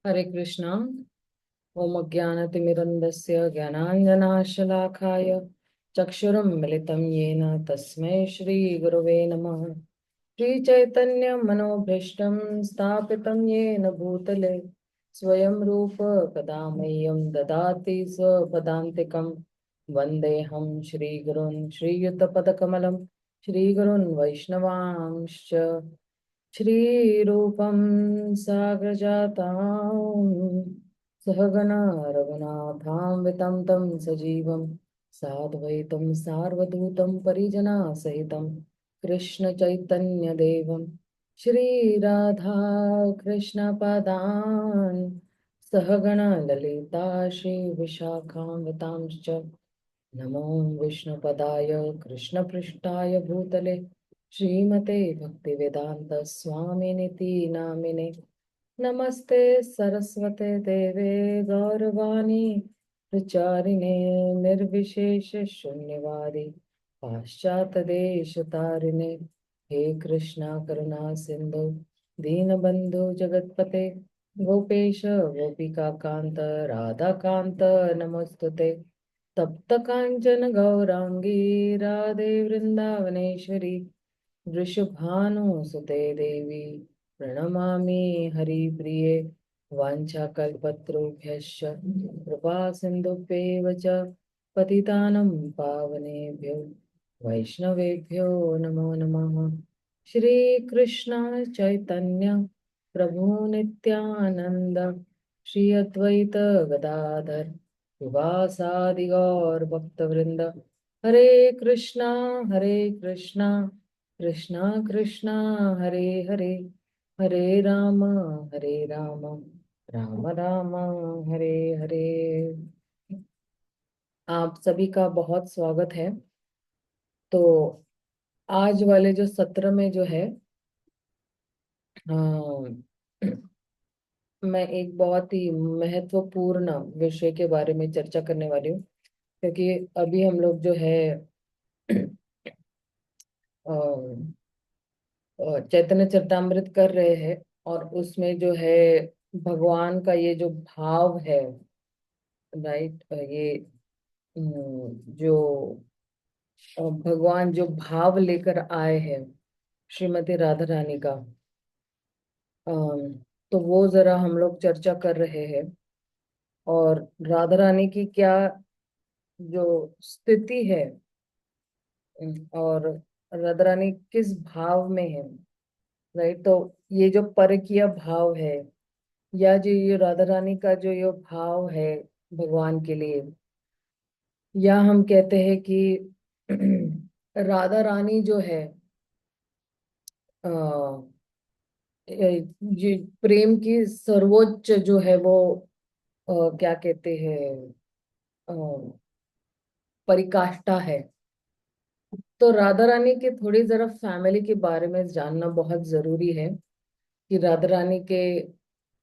हरे कृष्णा। ओम अज्ञानतिमिरन्धस्य ज्ञानाञ्जनाशलाखाय चक्षुरुन्मिलितं येन तस्मै श्रीगुरवे नमः। श्रीचैतन्यमनोभीष्टं स्थापितं येन भूतले स्वयं रूप कदा मह्यं ददाति स्वपदान्तिकं। वन्देऽहं श्रीगुरून् श्रीयुतपदकमलं श्रीगुरून् वैष्णवांश्च श्रीरूपं साग्रजातां सहगणा रघुनाथान्वितं तं सजीवं साद्वैतं सार्वभौतं परिजनसहितं कृष्णचैतन्यदेवं श्रीराधा कृष्णपदान् सहगणा ललिता श्रीविशाखान्वितांश्च नमो विष्णुपदाय कृष्णपृष्ठाय भूतले श्रीमते भक्तिवेदांत स्वामिनिति नामिने। नमस्ते सरस्वते देवे गौरवाणी प्रचारिणे निर्विशेष शून्यवादी पाश्चात्य देश तारिणे। हे कृष्णा करुणा सिंधु दीनबंधु जगतपते गोपेश गोपिका कांत राधा कांत नमोस्तुते। तप्त कांचन गौरांगी राधे वृंदावनेश्वरी वृषभानुसुते देवी प्रणमामि हरिप्रिये। वाञ्छाकल्पतरुभ्यश्च कृपा सिन्धुभ्येव च पतितानं पावनेभ्यो वैष्णवेभ्यो नमो नमः। श्रीकृष्ण चैतन्य प्रभु नित्यानंद श्री अद्वैत गदाधर विवासादि गौर भक्तवृंद। हरे कृष्णा कृष्णा कृष्णा हरे हरे, हरे राम राम राम हरे हरे। आप सभी का बहुत स्वागत है। तो आज वाले जो सत्र में जो है मैं एक बहुत ही महत्वपूर्ण विषय के बारे में चर्चा करने वाली हूँ, क्योंकि अभी हम लोग जो है अ, चैतन्य चरितामृत कर रहे हैं, और उसमें जो है भगवान का ये जो भाव है, राइट, ये जो भगवान जो भाव लेकर आए हैं श्रीमती राधा रानी का, तो वो जरा हम लोग चर्चा कर रहे हैं। और राधा रानी की क्या जो स्थिति है, और राधा रानी किस भाव में है, राइट। तो ये जो परकीय भाव है, या जो ये राधा रानी का जो ये भाव है भगवान के लिए, या हम कहते हैं कि राधा रानी जो है अ, ये प्रेम की सर्वोच्च जो है वो क्या कहते हैं, अ, परिकाष्ठा है। तो राधा रानी के थोड़ी जरा फैमिली के बारे में जानना बहुत जरूरी है, कि राधा रानी के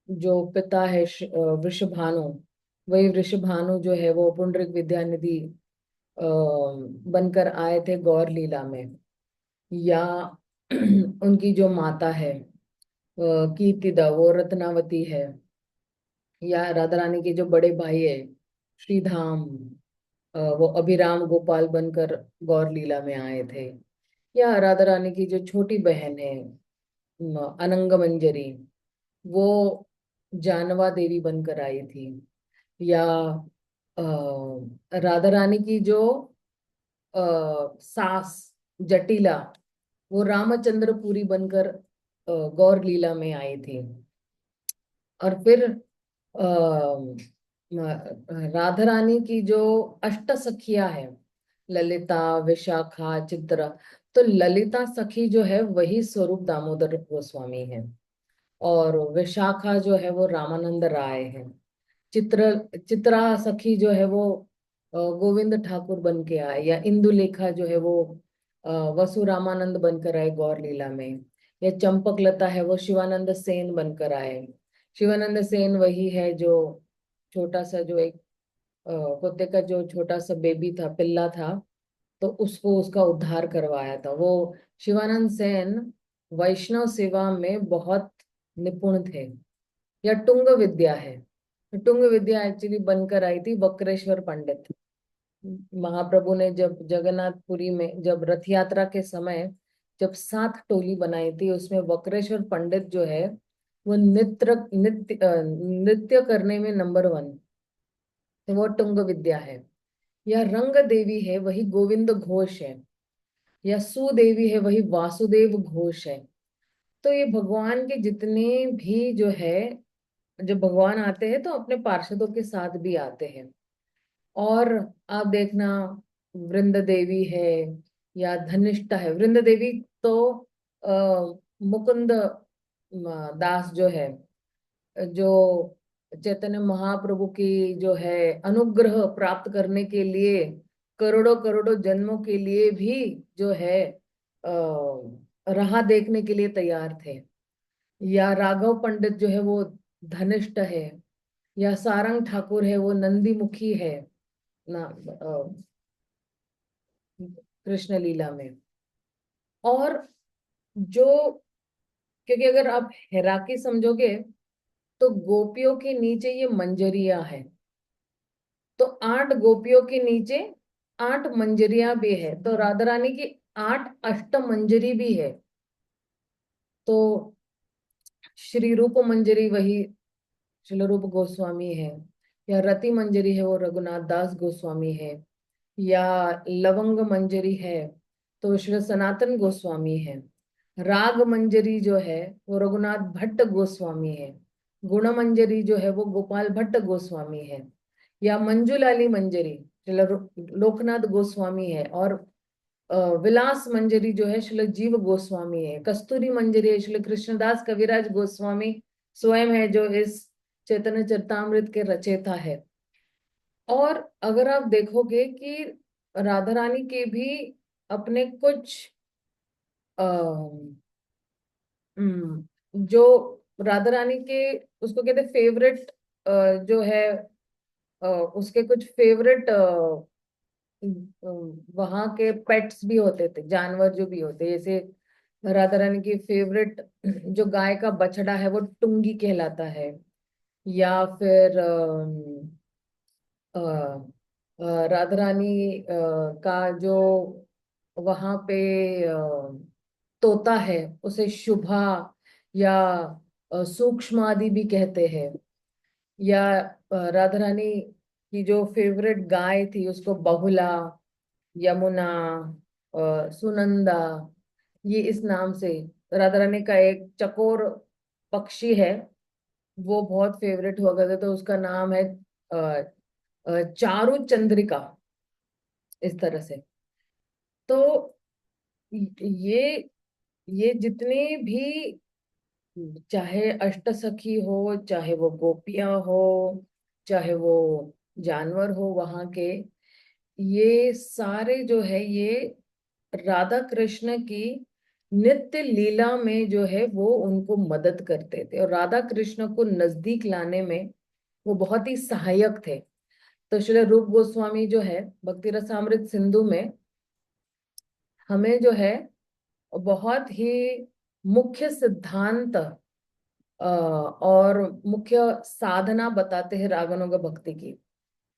जो पिता है वृषभानु, वही वृषभानु जो है वो पुंडरीक विद्यानिधि बनकर आए थे गौर लीला में। या उनकी जो माता है कीर्तिदा, वो रत्नावती है। या राधा रानी के जो बड़े भाई है श्रीधाम, वो अभिराम गोपाल बनकर गौर लीला में आए थे। या राधा रानी की जो छोटी बहन है अनंग मंजरी, वो जानवा देवी बनकर आई थी। या राधा रानी की जो सास जटिला, वो रामचंद्रपुरी बनकर गौर लीला में आई थी। और फिर राधा रानी की जो अष्ट सखियां है, ललिता विशाखा चित्रा, तो ललिता सखी जो है वही स्वरूप दामोदर गोस्वामी है, और विशाखा जो है वो रामानंद राय है। चित्रा सखी जो है वो गोविंद ठाकुर बन के आए। या इंदुलेखा जो है वो वसु रामानंद बनकर आए गौर लीला में। या चंपक लता है वो शिवानंद सेन बनकर आए। शिवानंद सेन वही है जो छोटा सा जो एक कुत्ते का जो छोटा सा बेबी था, पिल्ला था, तो उसको उसका उद्धार करवाया था। वो शिवानंद सेन वैष्णव सेवा में बहुत निपुण थे। या टुंग विद्या है। टुंग विद्या एक्चुअली बनकर आई थी वक्रेश्वर पंडित। महाप्रभु ने जब जगन्नाथपुरी में जब रथ यात्रा के समय जब 7 टोली बनाई थी, उसमें वक्रेश्वर पंडित जो है वो नृत्य करने में नंबर 1, तो वो टुंग विद्या है। या रंग देवी है, वही गोविंद घोष है। या सुदेवी है, वही वासुदेव घोष है। तो ये भगवान के जितने भी जो है, जब भगवान आते हैं तो अपने पार्षदों के साथ भी आते हैं। और आप देखना, वृंद देवी है या धनिष्ठा है। वृंद देवी तो मुकुंद दास जो है, जो चैतन्य महाप्रभु की जो है अनुग्रह प्राप्त करने के लिए करोड़ों करोड़ों जन्मों के लिए भी जो है राह देखने के लिए तैयार थे। या राघव पंडित जो है वो धनिष्ठ है। या सारंग ठाकुर है, वो नंदी मुखी है ना, कृष्ण लीला में। और जो, क्योंकि अगर आप हैराकी समझोगे तो गोपियों के नीचे ये मंजरियां है, तो 8 गोपियों के नीचे 8 मंजरियां भी है, तो राधा रानी की 8 अष्ट मंजरी भी है। तो श्री रूप मंजरी वही श्रील रूप गोस्वामी है। या रति मंजरी है, वो रघुनाथ दास गोस्वामी है। या लवंग मंजरी है तो श्री सनातन गोस्वामी है। राग मंजरी जो है वो रघुनाथ भट्ट गोस्वामी है। गुण मंजरी जो है वो गोपाल भट्ट गोस्वामी है। या मंजुलाली मंजरी श्रील लोकनाथ गोस्वामी है। और विलास मंजरी जो है श्रील जीव गोस्वामी है। कस्तूरी मंजरी है श्रील कृष्णदास कविराज गोस्वामी स्वयं है, जो इस चैतन्य चरितामृत के रचयिता है। और अगर आप देखोगे कि राधा रानी के भी अपने कुछ जो राधा रानी के, उसको कहते फेवरेट जो है, उसके कुछ फेवरेट वहां के पेट्स भी होते थे, जानवर जो भी होते, जैसे राधा रानी की फेवरेट जो गाय का बछड़ा है वो टुंगी कहलाता है। या फिर राधा रानी का जो वहां पे तोता है उसे शुभा या सूक्ष्म आदि भी कहते हैं। या राधा रानी की जो फेवरेट गाय थी उसको बहुला, यमुना, सुनंदा, ये इस नाम से। राधा रानी का एक चकोर पक्षी है, वो बहुत फेवरेट हुआ करता, तो उसका नाम है चारु चंद्रिका, इस तरह से। तो ये ये जितने भी, चाहे अष्ट सखी हो, चाहे वो गोपियां हो, चाहे वो जानवर हो वहां के, ये सारे जो है ये राधा कृष्ण की नित्य लीला में जो है वो उनको मदद करते थे, और राधा कृष्ण को नजदीक लाने में वो बहुत ही सहायक थे। तो श्री रूप गोस्वामी जो है भक्ति रसामृत सिंधु में हमें जो है बहुत ही मुख्य सिद्धांत और मुख्य साधना बताते हैं रागनुग भक्ति की।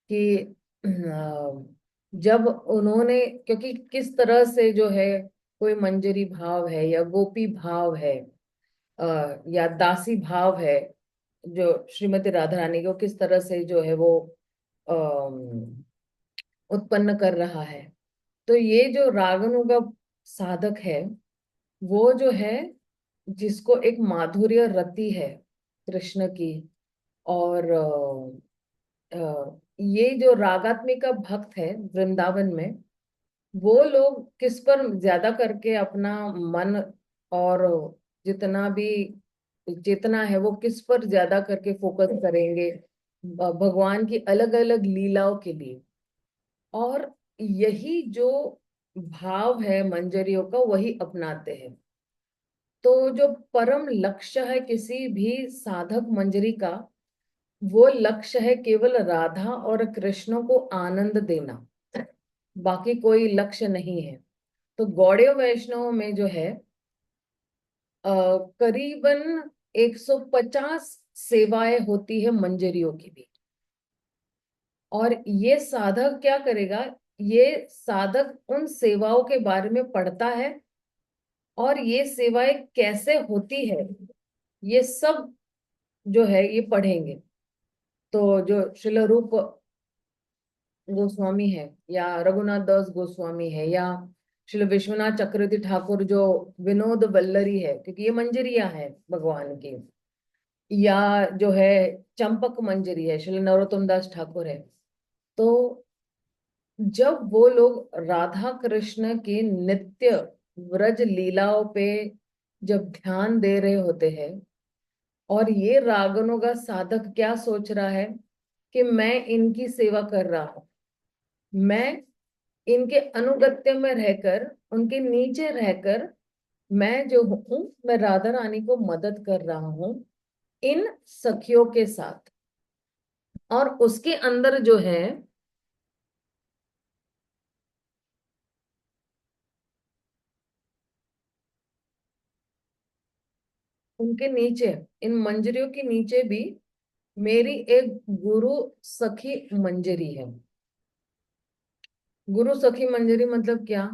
कि जब उन्होंने, क्योंकि किस तरह से जो है कोई मंजरी भाव है या गोपी भाव है या दासी भाव है, जो श्रीमती राधा रानी को किस तरह से जो है वो उत्पन्न कर रहा है। तो ये जो रागनुगा साधक है, वो जो है जिसको एक माधुर्य रति है कृष्ण की। और ये जो रागात्मिका भक्त है वृंदावन में, वो लोग किस पर ज्यादा करके अपना मन और जितना भी चेतना है वो किस पर ज्यादा करके फोकस करेंगे, भगवान की अलग अलग लीलाओं के लिए। और यही जो भाव है मंजरियों का वही अपनाते हैं। तो जो परम लक्ष्य है किसी भी साधक मंजरी का, वो लक्ष्य है केवल राधा और कृष्ण को आनंद देना, बाकी कोई लक्ष्य नहीं है। तो गौड़ीय वैष्णव में जो है करीबन 150 सेवाएं होती है मंजरियों की भी। और ये साधक क्या करेगा, ये साधक उन सेवाओं के बारे में पढ़ता है, और ये सेवाएं कैसे होती है ये सब जो है ये पढ़ेंगे। तो जो श्रील रूप गोस्वामी है, या रघुनाथ दास गोस्वामी है, या श्री विश्वनाथ चक्रवर्ती ठाकुर जो विनोद वल्लरी है, क्योंकि ये मंजरियां हैं भगवान की, या जो है चंपक मंजरी है, श्री नरोत्तम दास ठाकुर है। तो जब वो लोग राधा कृष्ण की नित्य व्रज लीलाओं पे जब ध्यान दे रहे होते हैं, और ये रागनों का साधक क्या सोच रहा है कि मैं इनकी सेवा कर रहा हूं, मैं इनके अनुगत्य में रहकर, उनके नीचे रहकर, मैं जो हूं, मैं राधा रानी को मदद कर रहा हूं इन सखियों के साथ। और उसके अंदर जो है, उनके नीचे, इन मंजरियों के नीचे भी मेरी एक गुरु सखी मंजरी है। गुरु सखी मंजरी मतलब क्या,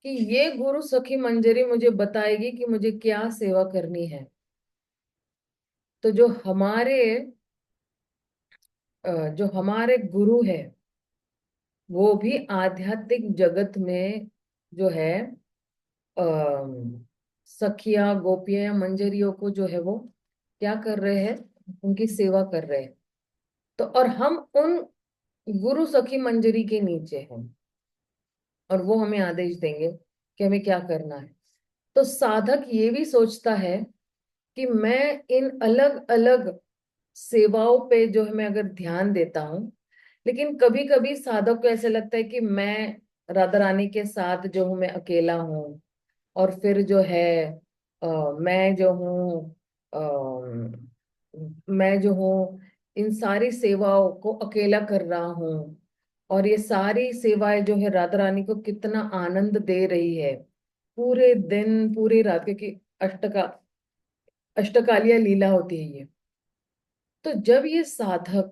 कि ये गुरु सखी मंजरी मुझे बताएगी कि मुझे क्या सेवा करनी है। तो जो हमारे गुरु है, वो भी आध्यात्मिक जगत में जो है सखिया गोपियां या मंजरियों को जो है वो क्या कर रहे हैं, उनकी सेवा कर रहे हैं। तो और हम उन गुरु सखी मंजरी के नीचे हैं, और वो हमें आदेश देंगे कि हमें क्या करना है। तो साधक ये भी सोचता है कि मैं इन अलग अलग सेवाओं पे जो है मैं अगर ध्यान देता हूँ, लेकिन कभी कभी साधक को ऐसे लगता है कि मैं राधा रानी के साथ जो हूँ मैं अकेला हूँ, और फिर जो है मैं जो हूँ, मैं जो हूँ इन सारी सेवाओं को अकेला कर रहा हूँ, और ये सारी सेवाएं जो है राधा रानी को कितना आनंद दे रही है, पूरे दिन पूरी रात, क्योंकि अष्टकालिया लीला होती है ये। तो जब ये साधक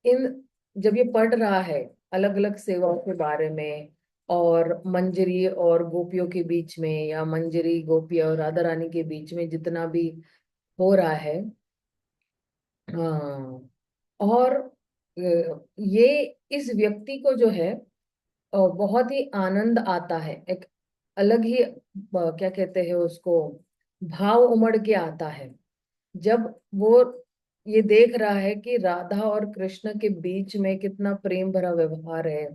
इन जब ये पढ़ रहा है अलग अलग सेवाओं के बारे में, और मंजरी और गोपियों के बीच में, या मंजरी गोपी और राधा रानी के बीच में जितना भी हो रहा है, हाँ, और ये इस व्यक्ति को जो है बहुत ही आनंद आता है, एक अलग ही क्या कहते हैं उसको, भाव उमड़ के आता है, जब वो ये देख रहा है कि राधा और कृष्ण के बीच में कितना प्रेम भरा व्यवहार है,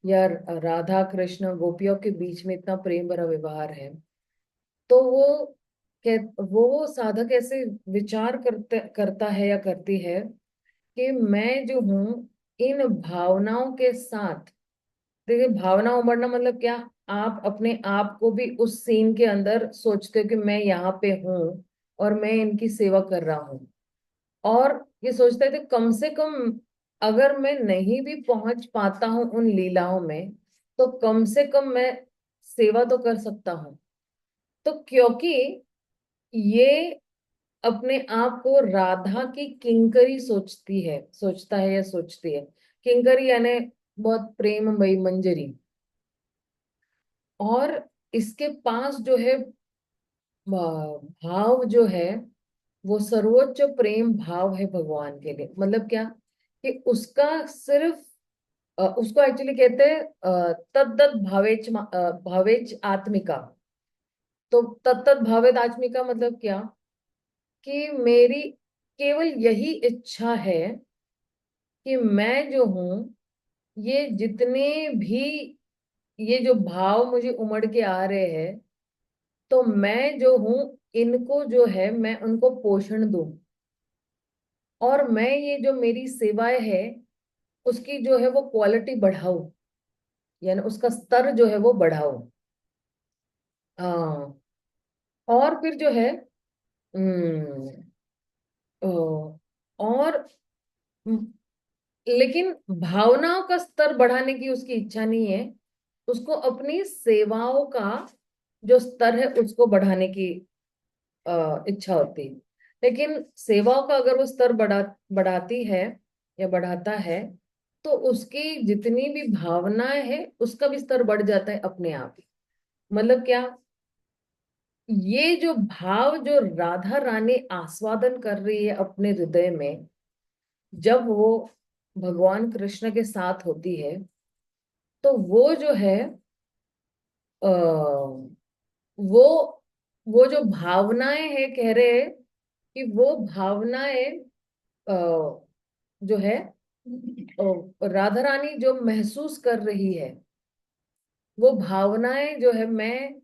या राधा कृष्ण गोपियों के बीच में इतना प्रेम भरा व्यवहार है। तो वो साधक ऐसे विचार करता है या करती है कि मैं जो हूँ इन भावनाओं के साथ, देखिए भावना उमड़ना मतलब क्या, आप अपने आप को भी उस सीन के अंदर सोचते हो कि मैं यहाँ पे हूँ और मैं इनकी सेवा कर रहा हूँ, और ये सोचते थे कम से कम अगर मैं नहीं भी पहुंच पाता हूँ उन लीलाओं में, तो कम से कम मैं सेवा तो कर सकता हूँ। तो क्योंकि ये अपने आप को राधा की किंकरी सोचता है या सोचती है, किंकरी यानी बहुत प्रेममयी मंजरी, और इसके पास जो है भाव जो है वो सर्वोच्च प्रेम भाव है भगवान के लिए। मतलब क्या, कि उसका सिर्फ उसको एक्चुअली कहते हैं तद्दत भावेच आत्मिका। तो तत्त भावेत आत्मिका मतलब क्या, कि मेरी केवल यही इच्छा है कि मैं जो हूं, ये जितने भी ये जो भाव मुझे उमड़ के आ रहे हैं, तो मैं जो हूं इनको जो है मैं उनको पोषण दूं, और मैं ये जो मेरी सेवाएं है उसकी जो है वो क्वालिटी बढ़ाऊं, यानी उसका स्तर जो है वो बढ़ाओ। हाँ, और फिर जो है ओ, और हम्म, लेकिन भावनाओं का स्तर बढ़ाने की उसकी इच्छा नहीं है, उसको अपनी सेवाओं का जो स्तर है उसको बढ़ाने की इच्छा होती है। लेकिन सेवाओं का अगर वो स्तर बढ़ाती है या बढ़ाता है, तो उसकी जितनी भी भावनाएं है उसका भी स्तर बढ़ जाता है अपने आप ही। मतलब क्या, ये जो भाव जो राधा रानी आस्वादन कर रही है अपने हृदय में, जब वो भगवान कृष्ण के साथ होती है, तो वो जो है आ, वो वो जो भावनाएं है, कह रहे हैं कि वो भावनाएं जो है राधा रानी जो महसूस कर रही है, वो भावनाएं जो है मैं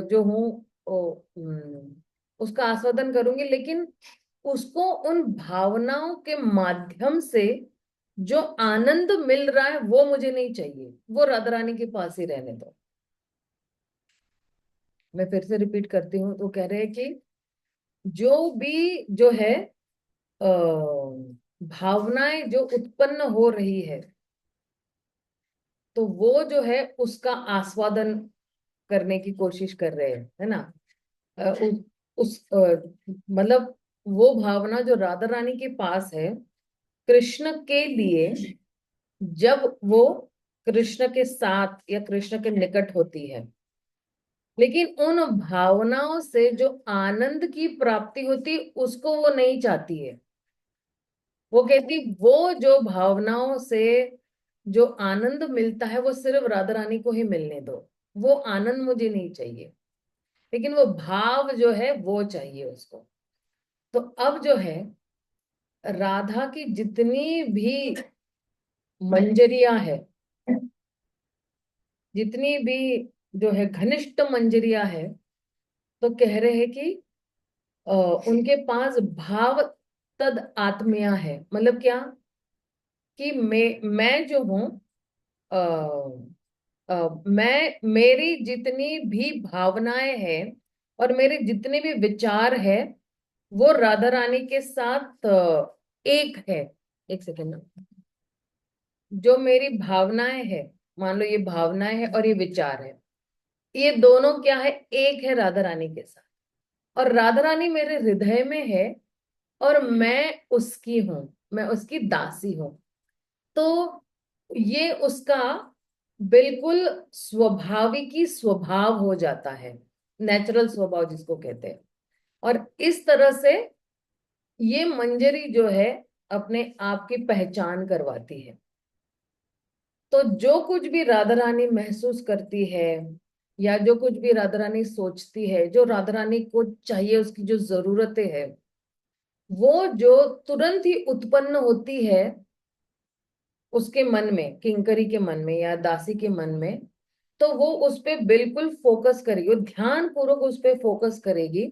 जो हूँ उसका आस्वादन करूंगी, लेकिन उसको उन भावनाओं के माध्यम से जो आनंद मिल रहा है वो मुझे नहीं चाहिए, वो राधा रानी के पास ही रहने दो। मैं फिर से रिपीट करती हूँ, तो कह रहे हैं कि जो भी जो है भावनाएं जो उत्पन्न हो रही है, तो वो जो है उसका आस्वादन करने की कोशिश कर रहे हैं, है ना। मतलब वो भावना जो राधा रानी के पास है कृष्ण के लिए, जब वो कृष्ण के साथ या कृष्ण के निकट होती है, लेकिन उन भावनाओं से जो आनंद की प्राप्ति होती उसको वो नहीं चाहती है। वो कहती वो जो भावनाओं से जो आनंद मिलता है वो सिर्फ राधा रानी को ही मिलने दो, वो आनंद मुझे नहीं चाहिए, लेकिन वो भाव जो है वो चाहिए उसको। तो अब जो है राधा की जितनी भी मंजरियां है, जितनी भी जो है घनिष्ठ मंजरियां है, तो कह रहे हैं कि उनके पास भाव तद आत्मिया है। मतलब क्या, कि मैं जो हूँ मैं मेरी जितनी भी भावनाएं हैं और मेरे जितने भी विचार है वो राधा रानी के साथ एक है। एक सेकेंड ना, जो मेरी भावनाएं है, मान लो ये भावनाएं है और ये विचार है, ये दोनों क्या है, एक है राधा रानी के साथ। और राधा रानी मेरे हृदय में है और मैं उसकी हूं, मैं उसकी दासी हूं। तो ये उसका बिल्कुल स्वाभाविकी स्वभाव हो जाता है, नेचुरल स्वभाव जिसको कहते हैं। और इस तरह से ये मंजरी जो है अपने आप की पहचान करवाती है। तो जो कुछ भी राधा रानी महसूस करती है, या जो कुछ भी राधा रानी सोचती है, जो राधा रानी को चाहिए, उसकी जो जरूरतें है, वो जो तुरंत ही उत्पन्न होती है उसके मन में, किंकरी के मन में या दासी के मन में, तो वो उस पे बिल्कुल फोकस करेगी, वो ध्यान पूर्वक उस पे फोकस करेगी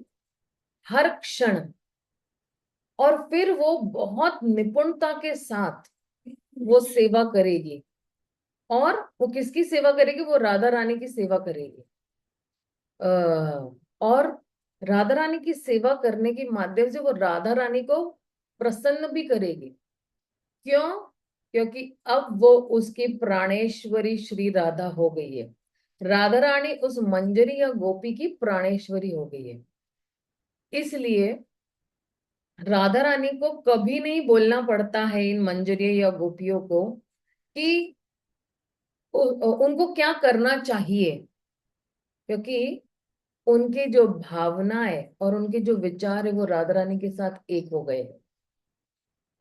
हर क्षण। और फिर वो बहुत निपुणता के साथ वो सेवा करेगी। और वो किसकी सेवा करेगी, वो राधा रानी की सेवा करेगी। और राधा रानी की सेवा करने के माध्यम से वो राधा रानी को प्रसन्न भी करेगी। क्यों? क्योंकि अब वो उसकी प्राणेश्वरी श्री राधा हो गई है। राधा रानी उस मंजरी या गोपी की प्राणेश्वरी हो गई है। इसलिए राधा रानी को कभी नहीं बोलना पड़ता है इन मंजरियों या गोपियों को कि उनको क्या करना चाहिए, क्योंकि उनके जो भावनाएं और उनके जो विचार है वो राधा रानी के साथ एक हो गए हैं।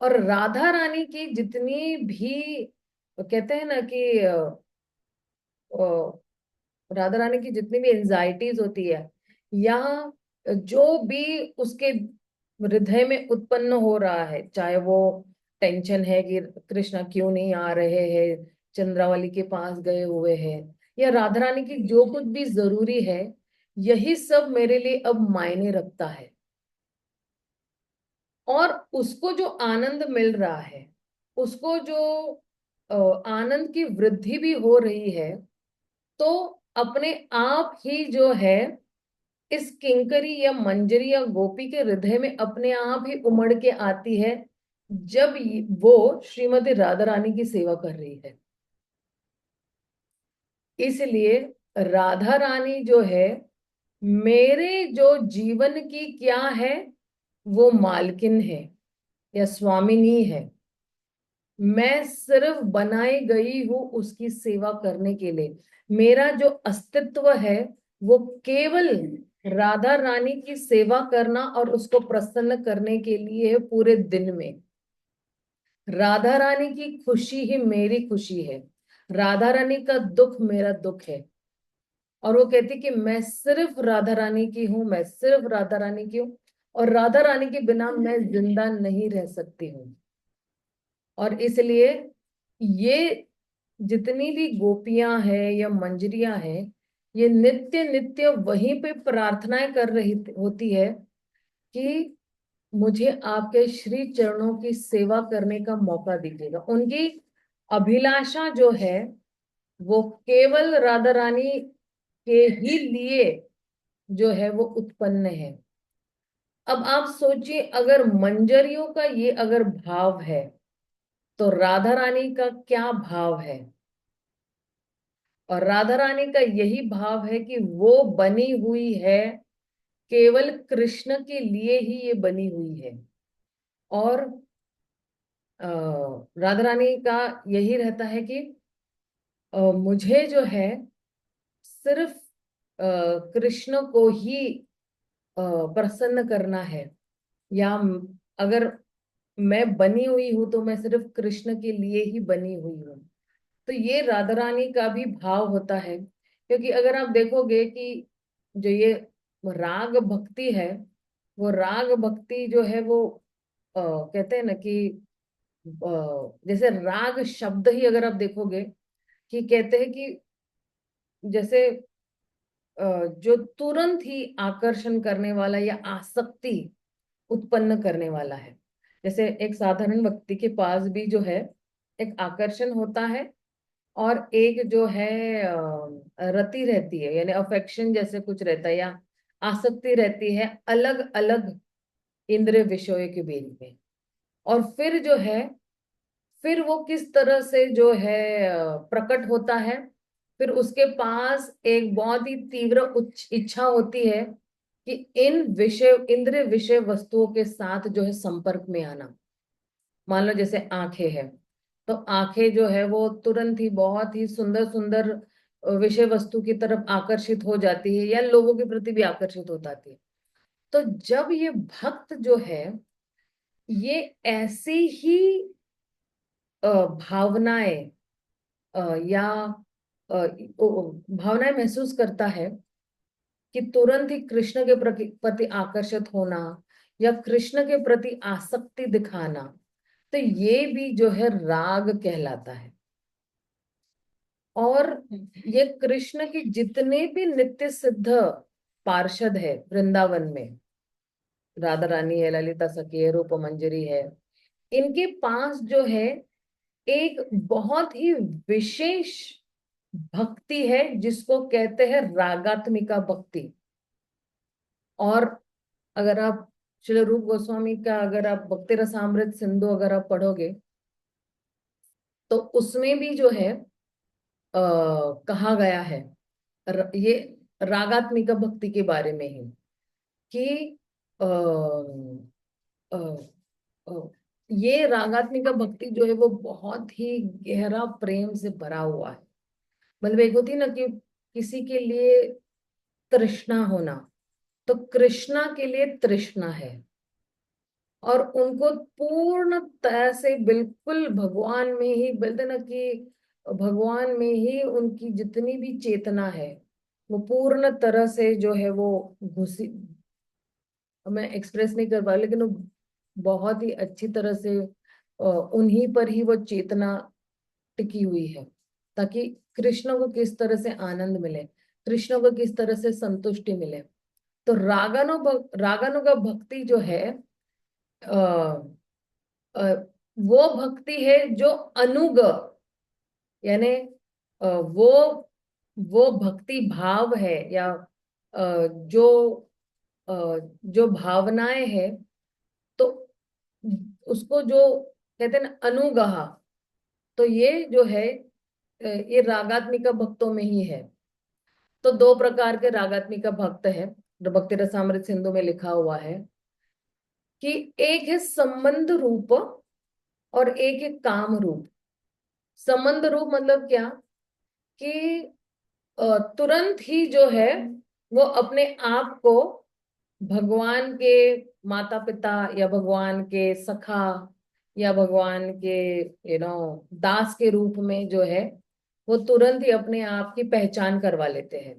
और राधा रानी की जितनी भी, कहते हैं ना कि अ, राधा रानी की जितनी भी एंजाइटीज होती है, या जो भी उसके हृदय में उत्पन्न हो रहा है, चाहे वो टेंशन है कि कृष्णा क्यों नहीं आ रहे हैं, चंद्रावली के पास गए हुए हैं, या राधा रानी की जो कुछ भी जरूरी है, यही सब मेरे लिए अब मायने रखता है। और उसको जो आनंद मिल रहा है, उसको जो आनंद की वृद्धि भी हो रही है, तो अपने आप ही जो है इस किंकरी या मंजरी या गोपी के हृदय में अपने आप ही उमड़ के आती है, जब वो श्रीमती राधा रानी की सेवा कर रही है। इसलिए राधा रानी जो है मेरे जो जीवन की क्या है, वो मालकिन है या स्वामिनी है। मैं सिर्फ बनाई गई हूं उसकी सेवा करने के लिए। मेरा जो अस्तित्व है वो केवल राधा रानी की सेवा करना और उसको प्रसन्न करने के लिए है पूरे दिन में। राधा रानी की खुशी ही मेरी खुशी है, राधा रानी का दुख मेरा दुख है। और वो कहती कि मैं सिर्फ राधा रानी की हूँ, मैं सिर्फ राधा रानी की हूँ, और राधा रानी के बिना मैं जिंदा नहीं रह सकती हूँ। और इसलिए ये जितनी भी गोपियां हैं या मंजरियां हैं, ये नित्य नित्य वहीं पे प्रार्थनाएं कर रही होती है कि मुझे आपके श्री चरणों की सेवा करने का मौका दीजिएगा। उनकी अभिलाषा जो है वो केवल राधा रानी के ही लिए जो है वो उत्पन्न है। अब आप सोचिए, अगर मंजरियों का ये अगर भाव है तो राधा रानी का क्या भाव है। और राधा रानी का यही भाव है कि वो बनी हुई है, केवल कृष्ण के लिए ही ये बनी हुई है। और राधा रानी का यही रहता है कि मुझे जो है सिर्फ कृष्ण को ही प्रसन्न करना है। या अगर मैं बनी हुई हूं तो मैं सिर्फ कृष्ण के लिए ही बनी हुई हूँ। तो ये राधा रानी का भी भाव होता है। क्योंकि अगर आप देखोगे कि जो ये राग भक्ति है, वो राग भक्ति जो है वो कहते हैं ना कि जैसे राग शब्द ही अगर आप देखोगे कि कहते हैं कि जैसे जो तुरंत ही आकर्षण करने वाला या आसक्ति उत्पन्न करने वाला है। जैसे एक साधारण व्यक्ति के पास भी जो है एक आकर्षण होता है, और एक जो है रति रहती है, यानी अफेक्शन जैसे कुछ रहता है या आसक्ति रहती है अलग अलग इंद्रिय विषयों के बीच में। और फिर जो है, फिर वो किस तरह से जो है प्रकट होता है। फिर उसके पास एक बहुत ही तीव्र उच्च इच्छा होती है कि इन विषय इंद्रिय विषय वस्तुओं के साथ जो है संपर्क में आना। मान लो जैसे आंखें हैं, तो आंखें जो है वो तुरंत ही बहुत ही सुंदर सुंदर विषय वस्तु की तरफ आकर्षित हो जाती है, या लोगों के प्रति भी आकर्षित हो जाती है। तो जब ये भक्त जो है ये ऐसी ही भावनाएं या भावनाएं महसूस करता है कि तुरंत ही कृष्ण के प्रति आकर्षित होना या कृष्ण के प्रति आसक्ति दिखाना, तो ये भी जो है राग कहलाता है। और ये कृष्ण की जितने भी नित्य सिद्ध पार्षद है वृंदावन में, राधा रानी है, ललिता सखी है, रूप मंजरी है, इनके पास जो है एक बहुत ही विशेष भक्ति है जिसको कहते हैं रागात्मिका भक्ति। और अगर आप श्री रूप गोस्वामी का अगर आप भक्ति रसामृत सिंधु अगर आप पढ़ोगे तो उसमें भी जो है कहा गया है ये रागात्मिका भक्ति के बारे में ही कि आ, आ, आ, ये रागात्मिका भक्ति जो है वो बहुत ही गहरा प्रेम से भरा हुआ है। मतलब एक होती है ना कि किसी के लिए तृष्णा होना, तो कृष्णा के लिए तृष्णा है। और उनको पूर्ण तरह से बिल्कुल भगवान में ही बोलते ना कि भगवान में ही उनकी जितनी भी चेतना है वो पूर्ण तरह से जो है वो घुसी, मैं एक्सप्रेस नहीं कर पा रही, लेकिन वो बहुत ही अच्छी तरह से उन्हीं पर ही वो चेतना टिकी हुई है, ताकि कृष्ण को किस तरह से आनंद मिले, कृष्ण को किस तरह से संतुष्टि मिले। तो रागानुगा भक्ति जो है अ, अ, वो भक्ति है जो अनुग, यानी वो भक्ति भाव है या जो जो भावनाएं हैं, तो उसको जो कहते हैं ना अनुगहा, तो ये जो है ये रागात्मिका भक्तों में ही है। तो दो प्रकार के रागात्मिका भक्त है जो भक्ति रसामृत सिंधु में लिखा हुआ है। कि एक है संबंध रूप और एक है काम रूप। संबंध रूप मतलब क्या, कि तुरंत ही जो है वो अपने आप को भगवान के माता पिता या भगवान के सखा या भगवान के दास के रूप में जो है वो तुरंत ही अपने आप की पहचान करवा लेते हैं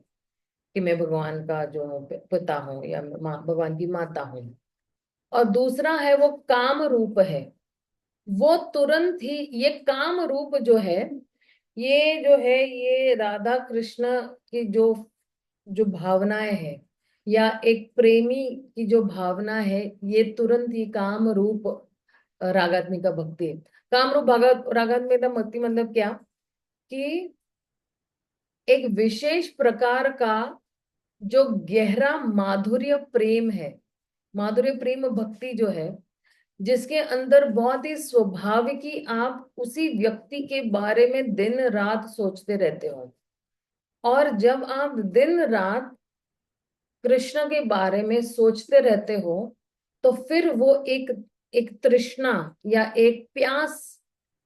कि मैं भगवान का जो पिता हूँ या भगवान की माता हूँ। और दूसरा है वो काम रूप है। वो तुरंत ही ये काम रूप जो है, ये जो है ये राधा कृष्ण की जो जो भावनाएं हैं या एक प्रेमी की जो भावना है, ये तुरंत ही काम रूप रागात्मिका भक्ति है। काम रूप रागात्मिका भक्ति मतलब क्या, कि एक विशेष प्रकार का जो गहरा माधुर्य प्रेम है, माधुर्य प्रेम भक्ति जो है, जिसके अंदर बहुत ही स्वाभाविक आप उसी व्यक्ति के बारे में दिन रात सोचते रहते हो। और जब आप दिन रात कृष्ण के बारे में सोचते रहते हो, तो फिर वो एक एक तृष्णा या एक प्यास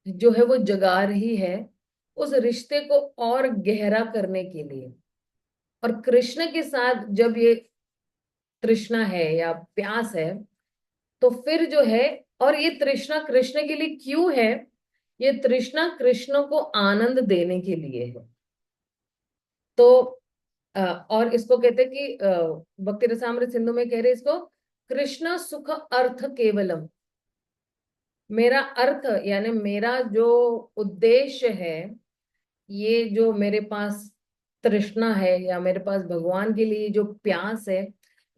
जो है वो जगा रही है उस रिश्ते को और गहरा करने के लिए। और कृष्ण के साथ जब ये तृष्णा है या प्यास है, तो फिर जो है, और ये तृष्णा कृष्ण के लिए क्यों है, ये तृष्णा कृष्ण को आनंद देने के लिए है। तो और इसको कहते हैं कि भक्ति रसामृत सिंधु में कह रहे इसको, कृष्ण सुख अर्थ केवलम। मेरा अर्थ यानी मेरा जो उद्देश्य है, ये जो मेरे पास तृष्णा है या मेरे पास भगवान के लिए जो प्यास है,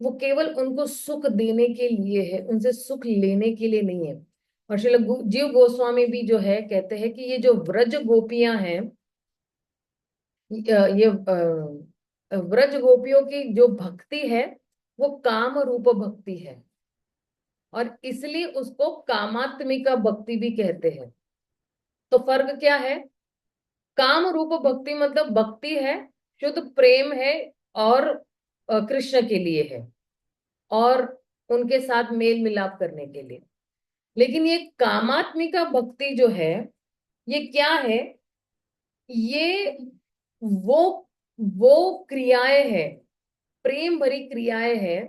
वो केवल उनको सुख देने के लिए है, उनसे सुख लेने के लिए नहीं है। और श्रील जीव गोस्वामी भी जो है कहते हैं कि ये जो व्रज गोपियां हैं, ये व्रज गोपियों की जो भक्ति है वो काम रूप भक्ति है, और इसलिए उसको कामात्मिका भक्ति भी कहते हैं। तो फर्क क्या है, काम रूप भक्ति मतलब भक्ति है, शुद्ध प्रेम है, और कृष्ण के लिए है और उनके साथ मेल मिलाप करने के लिए। लेकिन ये कामात्मिका भक्ति जो है, ये क्या है, ये वो वो क्रियाएं हैं, प्रेम भरी क्रियाएं हैं,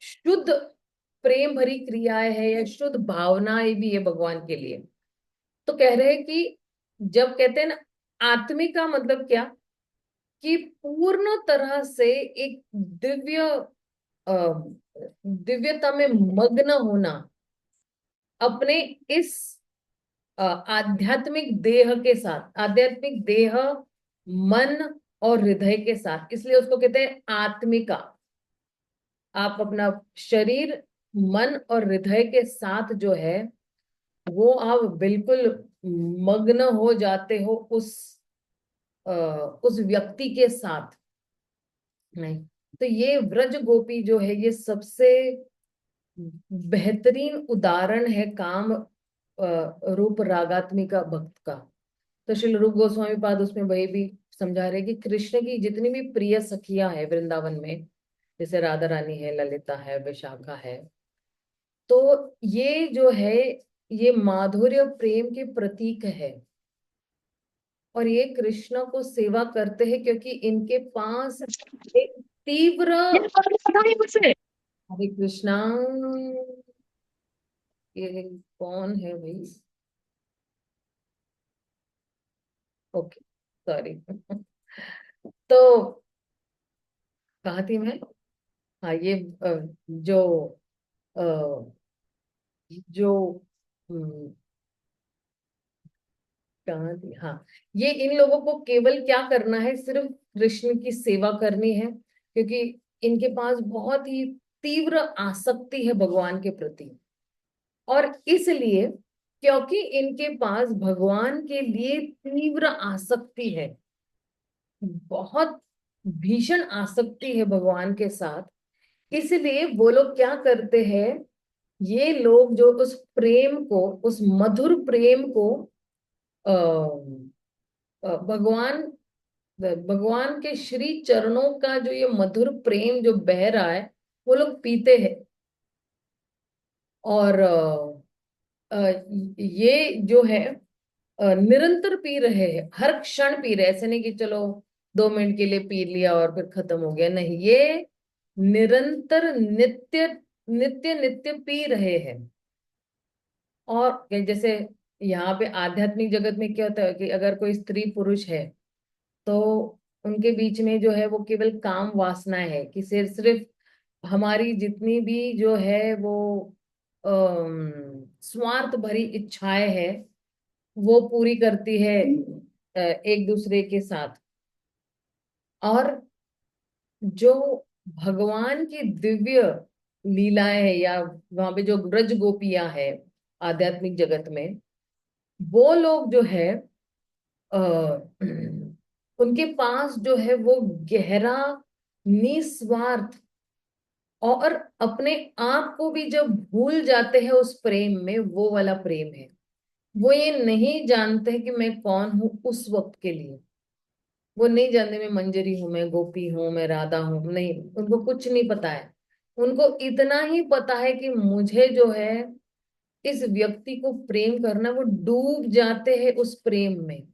शुद्ध प्रेम भरी क्रियाएं हैं या शुद्ध भावनाएं भी है भगवान के लिए। तो कह रहे हैं कि जब कहते हैं ना आत्मिका मतलब क्या, कि पूर्ण तरह से एक दिव्य अ, दिव्यता में मग्न होना अपने इस आध्यात्मिक देह के साथ, आध्यात्मिक देह, मन और हृदय के साथ, इसलिए उसको कहते हैं आत्मिका। आप अपना शरीर, मन और हृदय के साथ जो है वो आप बिल्कुल मग्न हो जाते हो उस व्यक्ति के साथ। नहीं, तो ये व्रज गोपी जो है ये सबसे बेहतरीन उदाहरण है काम रूप रागात्मिका भक्त का। तो श्री रूप गोस्वामी पाद उसमें वही भी समझा रहे कि कृष्ण की जितनी भी प्रिय सखियां हैं वृंदावन में, जैसे राधा रानी है, ललिता है, विशाखा है, तो ये जो है ये माधुर्य प्रेम के प्रतीक है। और ये कृष्ण को सेवा करते हैं क्योंकि इनके पास एक तीव्र, यार कौन पता है मुझसे। हरे कृष्णा, ये कौन है भाई, ओके सॉरी। तो कहा थी मैं, हाँ ये जो अ, जो कहाँ थी, हाँ, ये इन लोगों को केवल क्या करना है, सिर्फ कृष्ण की सेवा करनी है, क्योंकि इनके पास बहुत ही तीव्र आसक्ति है भगवान के प्रति। और इसलिए क्योंकि इनके पास भगवान के लिए तीव्र आसक्ति है, बहुत भीषण आसक्ति है भगवान के साथ, इसलिए वो लोग क्या करते हैं, ये लोग जो उस प्रेम को, उस मधुर प्रेम को अ, भगवान भगवान के श्री चरणों का जो ये मधुर प्रेम जो बह रहा है, वो लोग पीते हैं। और ये जो है निरंतर पी रहे हैं, हर क्षण पी रहे, ऐसे नहीं कि चलो 2 मिनट के लिए पी लिया और फिर खत्म हो गया, नहीं, ये निरंतर नित्य नित्य नित्य पी रहे हैं। और जैसे यहाँ पे आध्यात्मिक जगत में क्या होता है कि अगर कोई स्त्री पुरुष है तो उनके बीच में जो है वो केवल काम वासना है, कि सिर्फ सिर्फ हमारी जितनी भी जो है वो स्वार्थ भरी इच्छाएं है वो पूरी करती है एक दूसरे के साथ। और जो भगवान की दिव्य लीलाएं है, या वहां पे जो ब्रज गोपियां है आध्यात्मिक जगत में, वो लोग जो है आ, उनके पास जो है वो गहरा निस्वार्थ, और अपने आप को भी जब भूल जाते हैं उस प्रेम में, वो वाला प्रेम है। वो ये नहीं जानते कि मैं कौन हूं उस वक्त के लिए। वो नहीं जानते मैं मंजरी हूं, मैं गोपी हूं, मैं राधा हूं, नहीं, उनको कुछ नहीं पता है। उनको इतना ही पता है कि मुझे जो है इस व्यक्ति को प्रेम करना, वो डूब जाते हैं उस प्रेम में।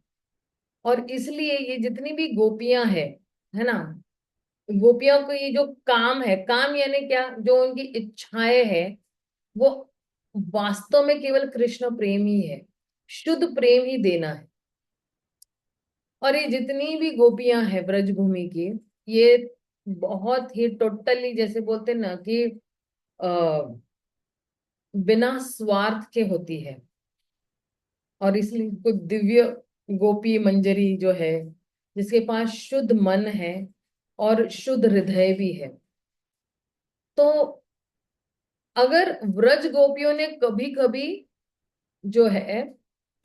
और इसलिए ये जितनी भी गोपियां है ना, गोपियों को ये जो काम है, काम यानी क्या, जो उनकी इच्छाएं है, वो वास्तव में केवल कृष्ण प्रेम ही है, शुद्ध प्रेम ही देना है। और ये जितनी भी गोपियां हैं ब्रजभूमि की, ये बहुत ही टोटली, जैसे बोलते हैं ना कि आ, बिना स्वार्थ के होती है। और इसलिए कुछ दिव्य गोपी मंजरी जो है, जिसके पास शुद्ध मन है और शुद्ध हृदय भी है। तो अगर व्रज गोपियों ने कभी कभी जो है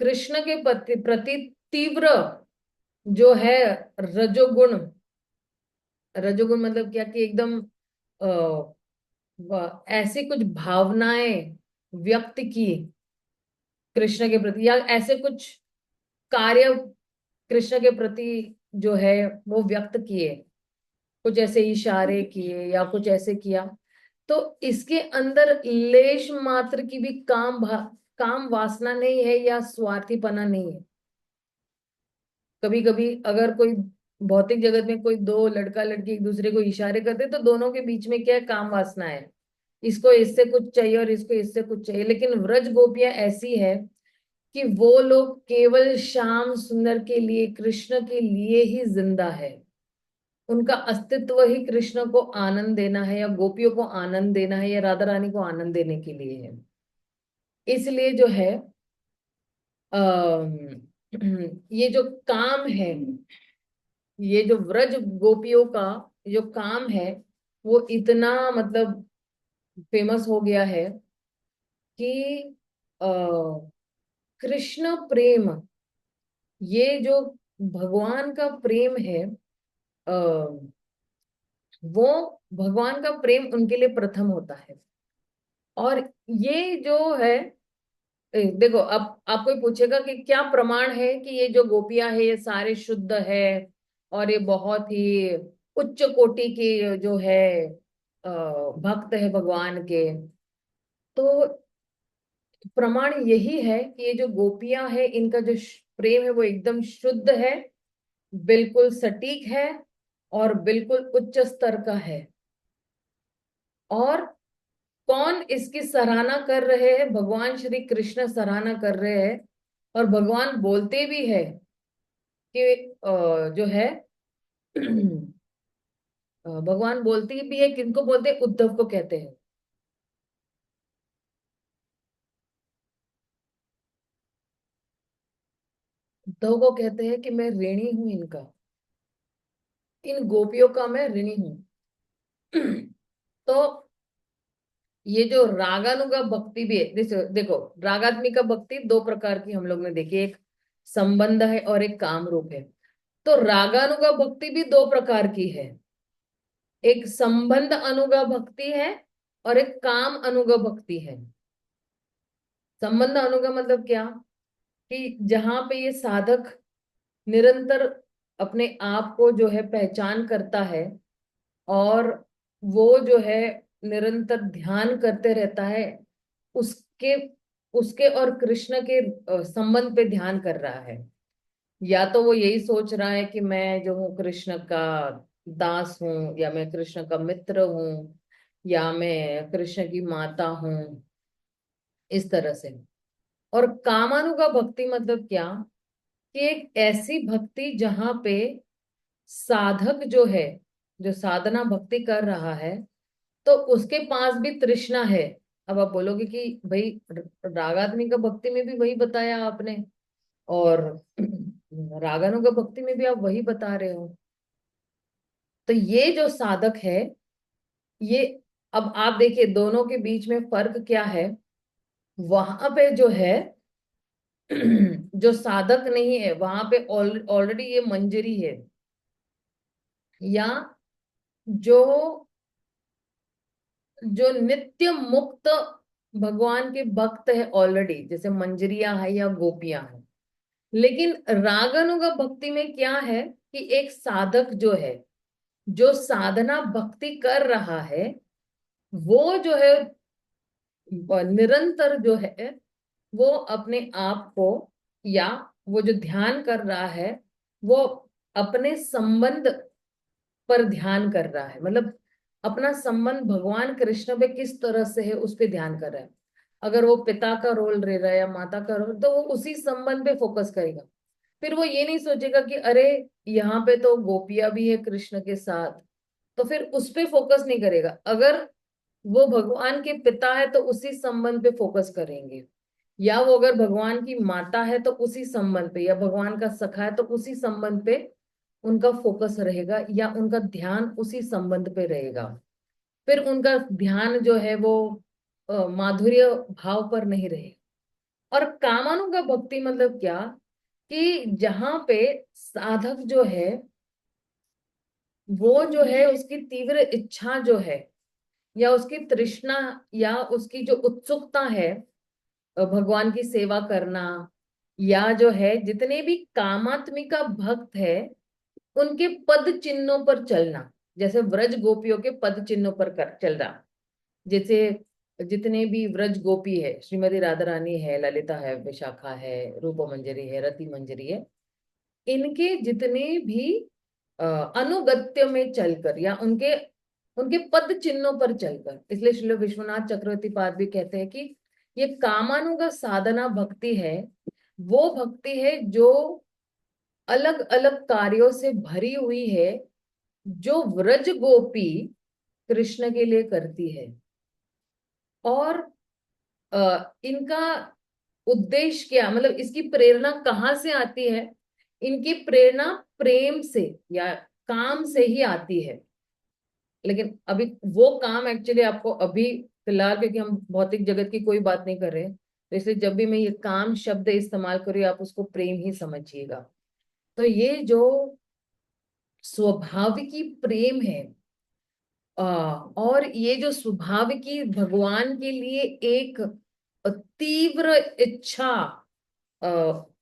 कृष्ण के प्रति तीव्र जो है रजोगुण, रजोगुण मतलब क्या, कि एकदम ऐसी कुछ भावनाएं व्यक्त की कृष्ण के प्रति, या ऐसे कुछ कार्य कृष्ण के प्रति जो है वो व्यक्त किए, कुछ ऐसे इशारे किए या कुछ ऐसे किया, तो इसके अंदर लेश मात्र की भी काम वासना नहीं है या स्वार्थीपना नहीं है। कभी कभी अगर कोई भौतिक जगत में कोई दो लड़का लड़की एक दूसरे को इशारे करते, तो दोनों के बीच में क्या है, काम वासना है, इसको इससे कुछ चाहिए और इसको इससे कुछ चाहिए। लेकिन व्रज गोपियां ऐसी है कि वो लोग केवल श्याम सुंदर के लिए, कृष्ण के लिए ही जिंदा है। उनका अस्तित्व ही कृष्ण को आनंद देना है, या गोपियों को आनंद देना है, या राधा रानी को आनंद देने के लिए है। इसलिए जो है अः ये जो काम है, ये जो व्रज गोपियों का जो काम है, वो इतना मतलब फेमस हो गया है कि अ, कृष्ण प्रेम, ये जो भगवान का प्रेम है, आ, वो भगवान का प्रेम उनके लिए प्रथम होता है। और ये जो है देखो, अब आप कोई पूछेगा कि क्या प्रमाण है कि ये जो गोपियां है ये सारे शुद्ध है और ये बहुत ही उच्च कोटि के जो है भक्त है भगवान के, तो प्रमाण यही है कि ये जो गोपियां है इनका जो प्रेम है वो एकदम शुद्ध है, बिल्कुल सटीक है, और बिल्कुल उच्च स्तर का है। और कौन इसकी सराहना कर रहे हैं, भगवान श्री कृष्ण सराहना कर रहे हैं। और भगवान बोलते भी है कि जो है भगवान बोलती भी है, किनको बोलते हैं, उद्धव को कहते हैं। उद्धव को कहते हैं कि मैं ऋणी हूं इनका, इन गोपियों का मैं ऋणी हूं। तो ये जो रागानुगा भक्ति भी है, देखो, रागात्मिका भक्ति दो प्रकार की हम लोग ने देखी, एक संबंध है और एक काम रूप है। तो रागानुगा भक्ति भी दो प्रकार की है, एक संबंध अनुगा भक्ति है और एक काम अनुगा भक्ति है। संबंध अनुगा मतलब क्या, कि जहां पे ये साधक निरंतर अपने आप को जो है पहचान करता है, और वो जो है निरंतर ध्यान करते रहता है उसके उसके और कृष्ण के संबंध पे ध्यान कर रहा है। या तो वो यही सोच रहा है कि मैं जो हूँ कृष्ण का दास हूँ, या मैं कृष्ण का मित्र हूँ, या मैं कृष्ण की माता हूँ, इस तरह से। और कामानुगा भक्ति मतलब क्या, कि एक ऐसी भक्ति जहां पे साधक जो है, जो साधना भक्ति कर रहा है, तो उसके पास भी तृष्णा है। अब आप बोलोगे कि भाई रागात्मिका भक्ति में भी वही बताया आपने, और रागानुगा भक्ति में भी आप वही बता रहे हो। तो ये जो साधक है, ये, अब आप देखिए दोनों के बीच में फर्क क्या है। वहां पे जो है जो साधक नहीं है, वहां पे ऑलरेडी ये मंजरी है, या जो जो नित्य मुक्त भगवान के भक्त है ऑलरेडी, जैसे मंजरिया है या गोपियां है। लेकिन रागानुगा भक्ति में क्या है, कि एक साधक जो है, जो साधना भक्ति कर रहा है, वो जो है निरंतर जो है, वो अपने आप को, या वो जो ध्यान कर रहा है, वो अपने संबंध पर ध्यान कर रहा है। मतलब अपना संबंध भगवान कृष्ण पे किस तरह से है, उस पे ध्यान कर रहा है। अगर वो पिता का रोल ले रहा है या माता का रोल, तो वो उसी संबंध पे फोकस करेगा। फिर वो ये नहीं सोचेगा कि अरे यहाँ पे तो गोपियां भी है कृष्ण के साथ, तो फिर उस पे फोकस नहीं करेगा। अगर वो भगवान के पिता है तो उसी संबंध पे फोकस करेंगे, या वो अगर भगवान की माता है तो उसी संबंध पे, या भगवान का सखा है तो उसी संबंध पे उनका फोकस रहेगा, या उनका ध्यान उसी संबंध पे रहेगा। फिर उनका ध्यान जो है वो माधुर्य भाव पर नहीं रहेगा। और कामानुगा भक्ति मतलब क्या, कि जहां पे साधक जो है, वो जो है उसकी तीव्र इच्छा जो है, या उसकी तृष्णा, या उसकी जो उत्सुकता है भगवान की सेवा करना, या जो है जितने भी कामात्मिका भक्त है, उनके पद चिन्हों पर चलना। जैसे व्रज गोपियों के पद चिन्हों पर चलना। जैसे जितने भी व्रज गोपी है, श्रीमती राधा रानी है, ललिता है, विशाखा है, रूप मंजरी है, रति मंजरी है, इनके जितने भी अनुगत्य में चलकर, या उनके उनके पद चिन्हों पर चलकर, इसलिए श्रील विश्वनाथ चक्रवर्ती पाद भी कहते हैं कि ये कामानुगा साधना भक्ति है, वो भक्ति है जो अलग अलग कार्यों से भरी हुई है, जो व्रज गोपी कृष्ण के लिए करती है। और इनका उद्देश्य क्या, मतलब इसकी प्रेरणा कहाँ से आती है। इनकी प्रेरणा प्रेम से या काम से ही आती है। लेकिन अभी वो काम एक्चुअली आपको अभी फिलहाल, क्योंकि हम भौतिक जगत की कोई बात नहीं कर रहे हैं, तो इसलिए जब भी मैं ये काम शब्द इस्तेमाल करूँ, आप उसको प्रेम ही समझिएगा। तो ये जो स्वाभाविकी प्रेम है, और ये जो स्वाभाविकी भगवान के लिए एक तीव्र इच्छा अ,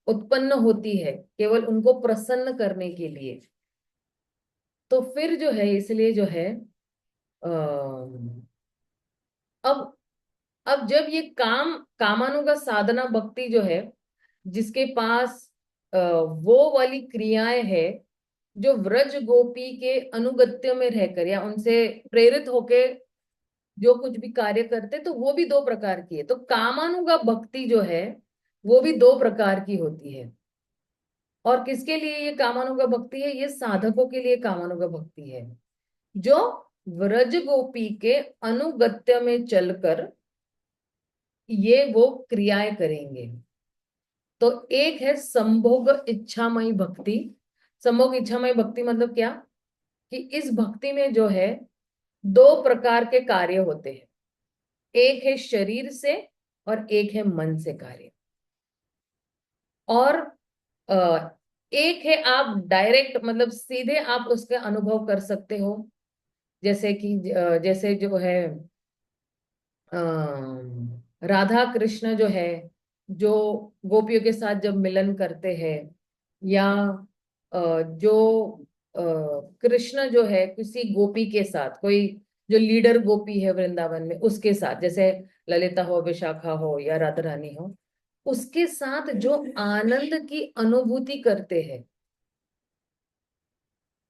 उत्पन्न होती है, केवल उनको प्रसन्न करने के लिए। तो फिर जो है, इसलिए जो है अब अब जब ये कामानुगा साधना भक्ति जो है, जिसके पास वो वाली क्रियाएं है, जो व्रज गोपी के अनुगत्य में रहकर या उनसे प्रेरित होके जो कुछ भी कार्य करते, तो वो भी दो प्रकार की है। तो कामानुगा भक्ति जो है, वो भी दो प्रकार की होती है। और किसके लिए ये कामानुगा भक्ति है, ये साधकों के लिए कामानुगा भक्ति है, जो व्रज गोपी के अनुगत्य में चलकर ये वो क्रियाएं करेंगे। तो एक है संभोग इच्छामयी भक्ति। संभोग इच्छामयी भक्ति मतलब क्या, कि इस भक्ति में जो है दो प्रकार के कार्य होते हैं। एक है शरीर से और एक है मन से कार्य। और एक है आप डायरेक्ट, मतलब सीधे आप उसके अनुभव कर सकते हो। जैसे कि जैसे जो है राधा कृष्ण जो है, जो गोपियों के साथ जब मिलन करते हैं, या जो कृष्ण जो है किसी गोपी के साथ, कोई जो लीडर गोपी है वृंदावन में उसके साथ, जैसे ललिता हो, विशाखा हो या राधा रानी हो, उसके साथ जो आनंद की अनुभूति करते हैं।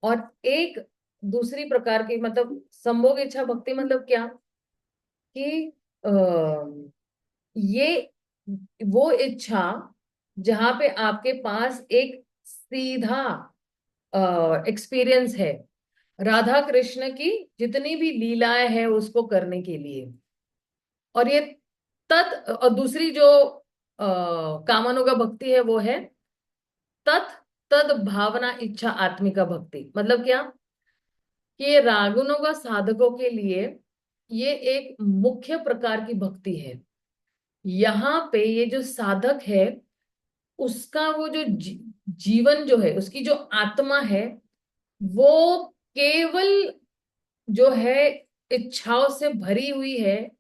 और एक दूसरी प्रकार की, मतलब संभोग इच्छा भक्ति मतलब क्या, कि ये वो इच्छा जहां पे आपके पास एक सीधा एक्सपीरियंस है राधा कृष्ण की जितनी भी लीलाएं हैं उसको करने के लिए। और ये और दूसरी जो कामानुगा भक्ति है वो है तत् तद भावना इच्छा आत्मिका भक्ति। मतलब क्या, कि ये रागुनुगा साधकों के लिए ये एक मुख्य प्रकार की भक्ति है। यहाँ पे ये जो साधक है उसका वो जो जीवन जो है, उसकी जो आत्मा है, वो केवल जो है इच्छाओं से भरी हुई है।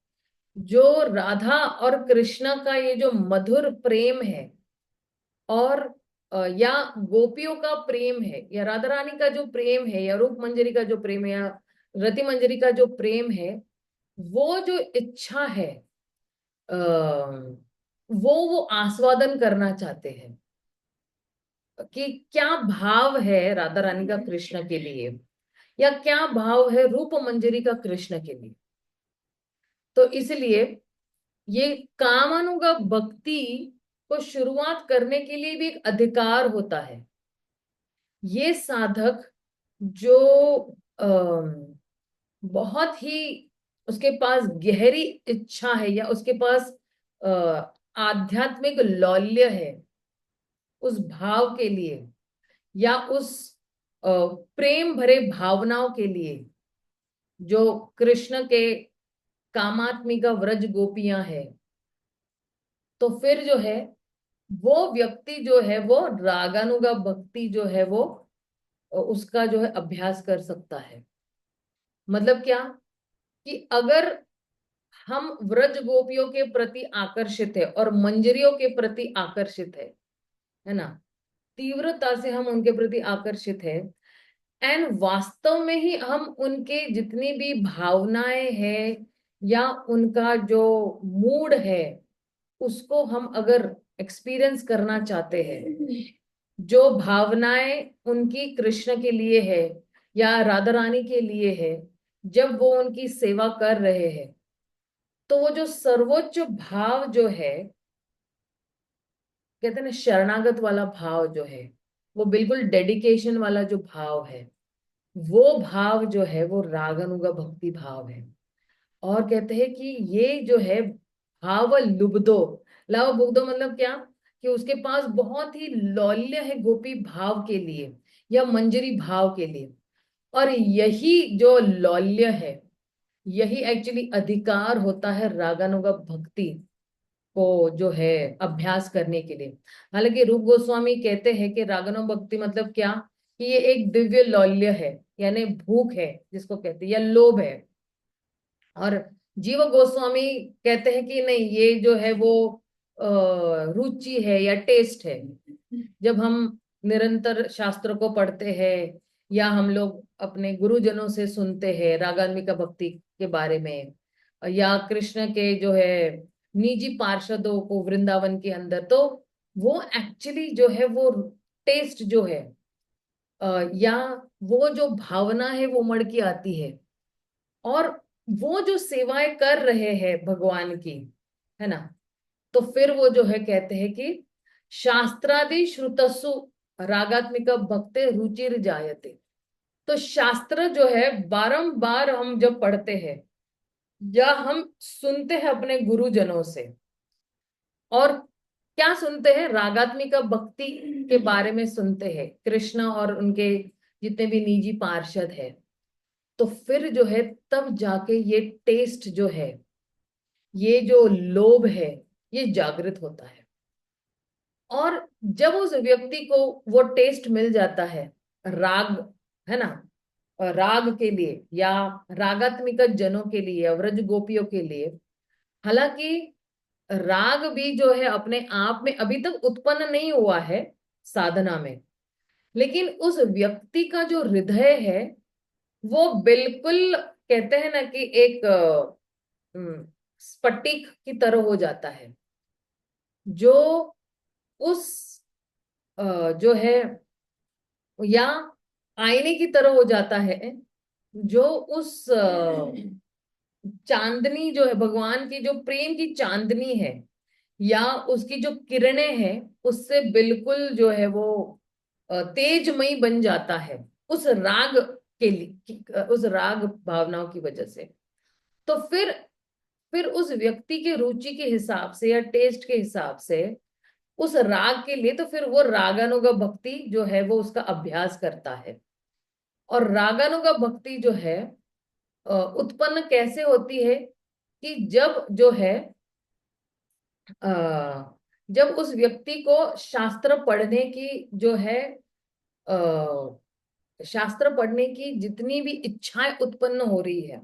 जो राधा और कृष्ण का ये जो मधुर प्रेम है, और या गोपियों का प्रेम है, या राधा रानी का जो प्रेम है, या रूप मंजरी का जो प्रेम है, या रति मंजरी का जो प्रेम है, वो जो इच्छा है वो आस्वादन करना चाहते हैं। कि क्या भाव है राधा रानी का कृष्ण के लिए, या क्या भाव है रूप मंजरी का कृष्ण के लिए। तो इसलिए ये कामानुगा भक्ति को शुरुआत करने के लिए भी एक अधिकार होता है। ये साधक जो बहुत ही उसके पास गहरी इच्छा है, या उसके पास आध्यात्मिक लौल्य है उस भाव के लिए, या उस प्रेम भरे भावनाओं के लिए, जो कृष्ण के कामात्मिका व्रज गोपियां है, तो फिर जो है वो व्यक्ति जो है वो रागानुगा भक्ति जो है वो उसका जो है अभ्यास कर सकता है। मतलब क्या, कि अगर हम व्रज गोपियों के प्रति आकर्षित है और मंजरियों के प्रति आकर्षित है ना, तीव्रता से हम उनके प्रति आकर्षित है, एंड वास्तव में ही हम उनके जितनी भी भावनाएं हैं या उनका जो मूड है उसको हम अगर एक्सपीरियंस करना चाहते हैं, जो भावनाएं उनकी कृष्ण के लिए है या राधा रानी के लिए है, जब वो उनकी सेवा कर रहे हैं, तो वो जो सर्वोच्च भाव जो है, कहते हैं ना शरणागत वाला भाव जो है, वो बिल्कुल डेडिकेशन वाला जो भाव है, वो भाव जो है वो रागानुगा भक्ति भाव है। और कहते हैं कि ये जो है भाव लुब्धो, लाव बुग्धो मतलब क्या, कि उसके पास बहुत ही लौल्य है गोपी भाव के लिए या मंजरी भाव के लिए। और यही जो लौल्य है, यही एक्चुअली अधिकार होता है रागानुगा भक्ति को जो है अभ्यास करने के लिए। हालांकि रूप गोस्वामी कहते हैं कि रागानु भक्ति मतलब क्या, कि ये एक दिव्य लौल्य है, यानी भूख है जिसको कहते हैं, या लोभ है। और जीव गोस्वामी कहते हैं कि नहीं, ये जो है वो रुचि है या टेस्ट है। जब हम निरंतर शास्त्रों को पढ़ते हैं या हम लोग अपने गुरुजनों से सुनते हैं रागान्विका भक्ति के बारे में, या कृष्ण के जो है निजी पार्षदों को वृंदावन के अंदर, तो वो एक्चुअली जो है वो टेस्ट जो है या वो जो भावना है वो मड़ की आती है। और वो जो सेवाएं कर रहे हैं भगवान की, है ना, तो फिर वो जो है कहते हैं कि शास्त्रादि श्रुतसु रागात्मिका भक्ते रुचिर जायते। तो शास्त्र जो है बारंबार हम जब पढ़ते हैं या हम सुनते हैं अपने गुरुजनों से, और क्या सुनते हैं, रागात्मिका भक्ति के बारे में सुनते हैं, कृष्ण और उनके जितने भी निजी पार्षद है, तो फिर जो है तब जाके ये टेस्ट जो है, ये जो लोभ है, ये जागृत होता है। और जब उस व्यक्ति को वो टेस्ट मिल जाता है राग, है ना, राग के लिए या रागात्मिका जनों के लिए या व्रज गोपियों के लिए, हालांकि राग भी जो है अपने आप में अभी तक उत्पन्न नहीं हुआ है साधना में, लेकिन उस व्यक्ति का जो हृदय है वो बिल्कुल कहते हैं ना कि एक स्फटिक की तरह हो जाता है, जो उस जो है, या आईने की तरह हो जाता है, जो उस चांदनी जो है, भगवान की जो प्रेम की चांदनी है, या उसकी जो किरणें हैं, उससे बिल्कुल जो है वो तेजमयी बन जाता है, उस राग के लिए, उस राग भावनाओं की वजह से। तो फिर उस व्यक्ति के रुचि के हिसाब से या टेस्ट के हिसाब से उस राग के लिए, तो फिर वो रागानुगा भक्ति जो है वो उसका अभ्यास करता है। और रागानुगा भक्ति जो है उत्पन्न कैसे होती है, कि जब जो है जब उस व्यक्ति को शास्त्र पढ़ने की जो है, शास्त्र पढ़ने की जितनी भी इच्छाएं उत्पन्न हो रही है,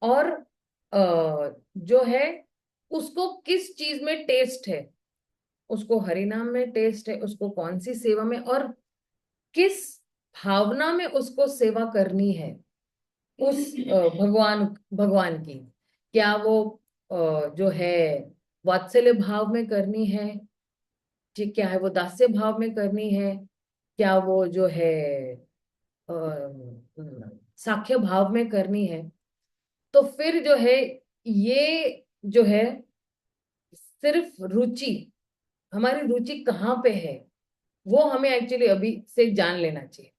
और जो है उसको किस चीज में टेस्ट है, उसको हरि नाम में टेस्ट है, उसको कौन सी सेवा में, और किस भावना में उसको सेवा करनी है उस भगवान भगवान की। क्या वो जो है वात्सल्य भाव में करनी है, ठीक, क्या है वो दास्य भाव में करनी है, क्या वो जो है साख्य भाव में करनी है। तो फिर जो है ये जो है सिर्फ रुचि, हमारी रुचि कहाँ पे है, वो हमें एक्चुअली अभी से जान लेना चाहिए।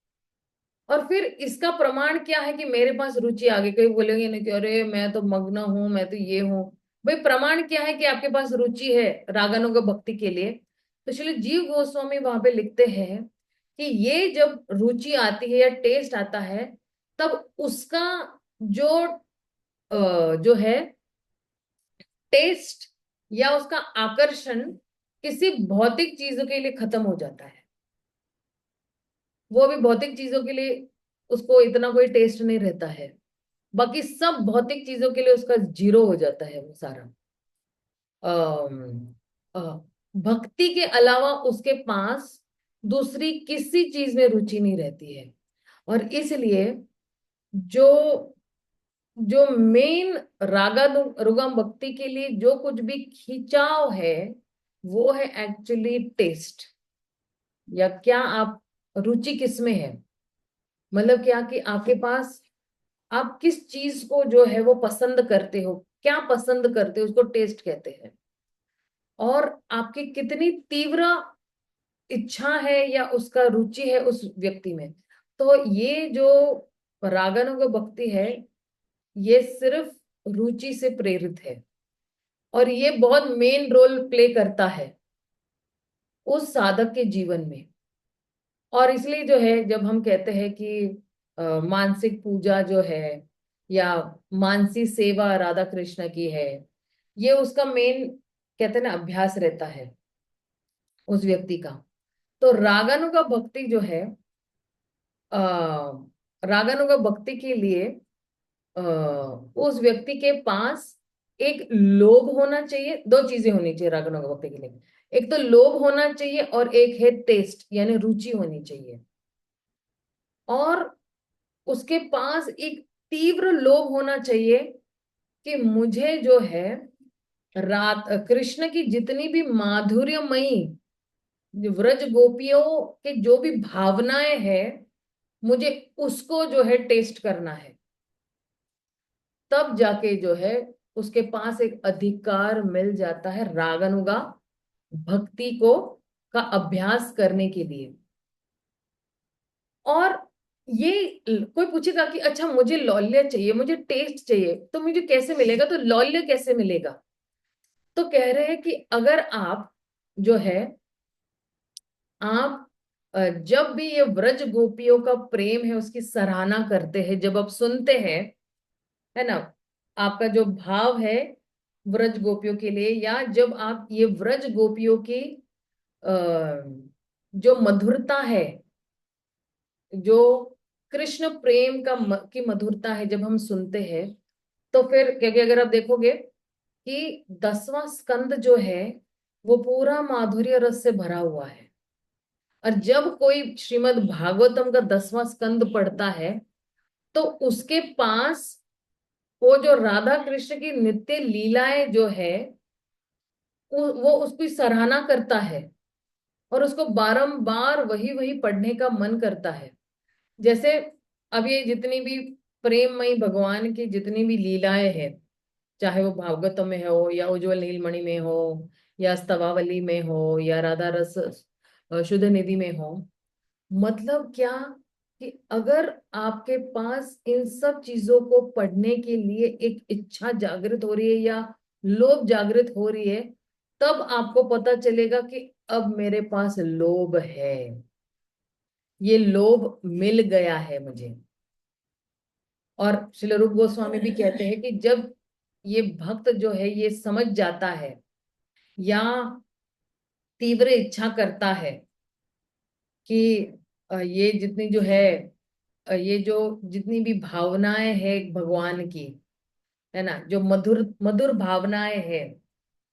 और फिर इसका प्रमाण क्या है कि मेरे पास रुचि आ गई, कई बोलेंगे ना कि अरे मैं तो मग्न हूं, मैं तो ये हूं। भाई प्रमाण क्या है कि आपके पास रुचि है रागानुगा भक्ति के लिए? तो चलिए जीव गोस्वामी वहां पे लिखते हैं कि ये जब रुचि आती है या टेस्ट आता है, तब उसका जो जो है टेस्ट या उसका आकर्षण किसी भौतिक चीजों के लिए खत्म हो जाता है। वो भी भौतिक चीजों के लिए उसको इतना कोई टेस्ट नहीं रहता है, बाकी सब भौतिक चीजों के लिए उसका जीरो हो जाता है वो सारा। अम, अ, भक्ति के अलावा उसके पास दूसरी किसी चीज में रुचि नहीं रहती है। और इसलिए जो जो मेन रुगम भक्ति के लिए जो कुछ भी खिंचाव है, वो है एक्चुअली टेस्ट, या क्या आप रुचि किस में है, मतलब क्या कि आपके पास आप किस चीज को जो है वो पसंद करते हो, क्या पसंद करते हो, उसको टेस्ट कहते हैं। और आपकी कितनी तीव्र इच्छा है या उसका रुचि है उस व्यक्ति में। तो ये जो रागानुग भक्ति है, ये सिर्फ रुचि से प्रेरित है, और ये बहुत मेन रोल प्ले करता है उस साधक के जीवन में। और इसलिए जो है जब हम कहते हैं कि मानसिक पूजा जो है या मानसी सेवा राधा कृष्ण की है, ये उसका मेन कहते हैं ना अभ्यास रहता है उस व्यक्ति का। तो रागानुगा भक्ति जो है, आ, रागानुगा भक्ति के लिए उस व्यक्ति के पास एक लोभ होना चाहिए, दो चीजें होनी चाहिए रागानुगा भक्ति के लिए। एक तो लोभ होना चाहिए, और एक है टेस्ट यानी रुचि होनी चाहिए। और उसके पास एक तीव्र लोभ होना चाहिए कि मुझे जो है रात कृष्ण की जितनी भी माधुर्यमयी व्रज गोपियों के जो भी भावनाएं हैं, मुझे उसको जो है टेस्ट करना है। तब जाके जो है उसके पास एक अधिकार मिल जाता है रागानुगा भक्ति को का अभ्यास करने के लिए। और ये कोई पूछेगा कि अच्छा मुझे लौल्य चाहिए, मुझे टेस्ट चाहिए, तो मुझे कैसे मिलेगा, तो लौल्य कैसे मिलेगा? तो कह रहे हैं कि अगर आप जो है आप जब भी ये व्रज गोपियों का प्रेम है उसकी सराहना करते हैं, जब आप सुनते हैं, है ना, आपका जो भाव है व्रज गोपियों के लिए, या जब आप ये व्रज गोपियों की अ, जो मधुरता है, जो कृष्ण प्रेम की मधुरता है, जब हम सुनते हैं, तो फिर क्योंकि अगर आप देखोगे कि 10वां स्कंद जो है वो पूरा माधुर्य रस से भरा हुआ है। और जब कोई श्रीमद् भागवतम का 10वां स्कंद पढ़ता है, तो उसके पास वो जो राधा कृष्ण की नित्य लीलाएं जो है, वो उसकी सराहना करता है और उसको बारंबार वही वही पढ़ने का मन करता है। जैसे अब ये जितनी भी प्रेममयी भगवान की जितनी भी लीलाएं हैं, चाहे वो भागवतम में हो या उज्ज्वल नीलमणि में हो या स्तवावली में हो या राधा रस शुद्ध निधि में हो, मतलब क्या कि अगर आपके पास इन सब चीजों को पढ़ने के लिए एक इच्छा जागृत हो रही है या लोभ जागृत हो रही है, तब आपको पता चलेगा कि अब मेरे पास लोभ है, ये लोभ मिल गया है मुझे। और श्रील रूप गोस्वामी भी कहते हैं कि जब ये भक्त जो है ये समझ जाता है या तीव्र इच्छा करता है कि ये जितनी जो है ये जो जितनी भी भावनाएं हैं भगवान की, है ना, जो मधुर मधुर भावनाएं हैं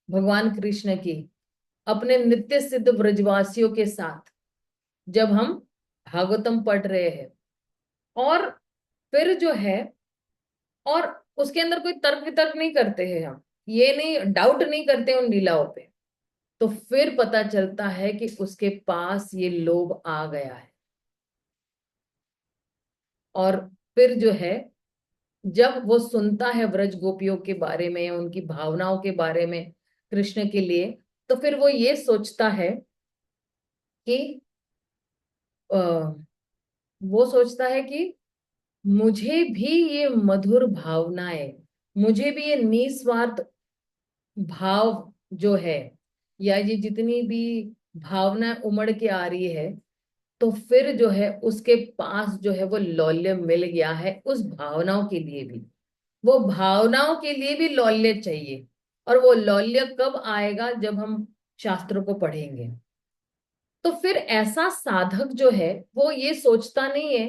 भगवान कृष्ण की अपने नित्य सिद्ध व्रजवासियों के साथ, जब हम भागवतम पढ़ रहे हैं और फिर जो है, और उसके अंदर कोई तर्क वितर्क नहीं करते हैं हम, ये नहीं डाउट नहीं करते उन लीलाओं पे, तो फिर पता चलता है कि उसके पास ये लोभ आ गया है। और फिर जो है जब वो सुनता है व्रज गोपियों के बारे में, उनकी भावनाओं के बारे में कृष्ण के लिए, तो फिर वो ये सोचता है कि वो सोचता है कि मुझे भी ये मधुर भावनाएं, मुझे भी ये निस्वार्थ भाव जो है या ये जितनी भी भावना उमड़ के आ रही है, तो फिर जो है उसके पास जो है वो लौल्य मिल गया है उस भावनाओं के लिए भी। वो भावनाओं के लिए भी लौल्य चाहिए, और वो लौल्य कब आएगा? जब हम शास्त्रों को पढ़ेंगे। तो फिर ऐसा साधक जो है वो ये सोचता नहीं है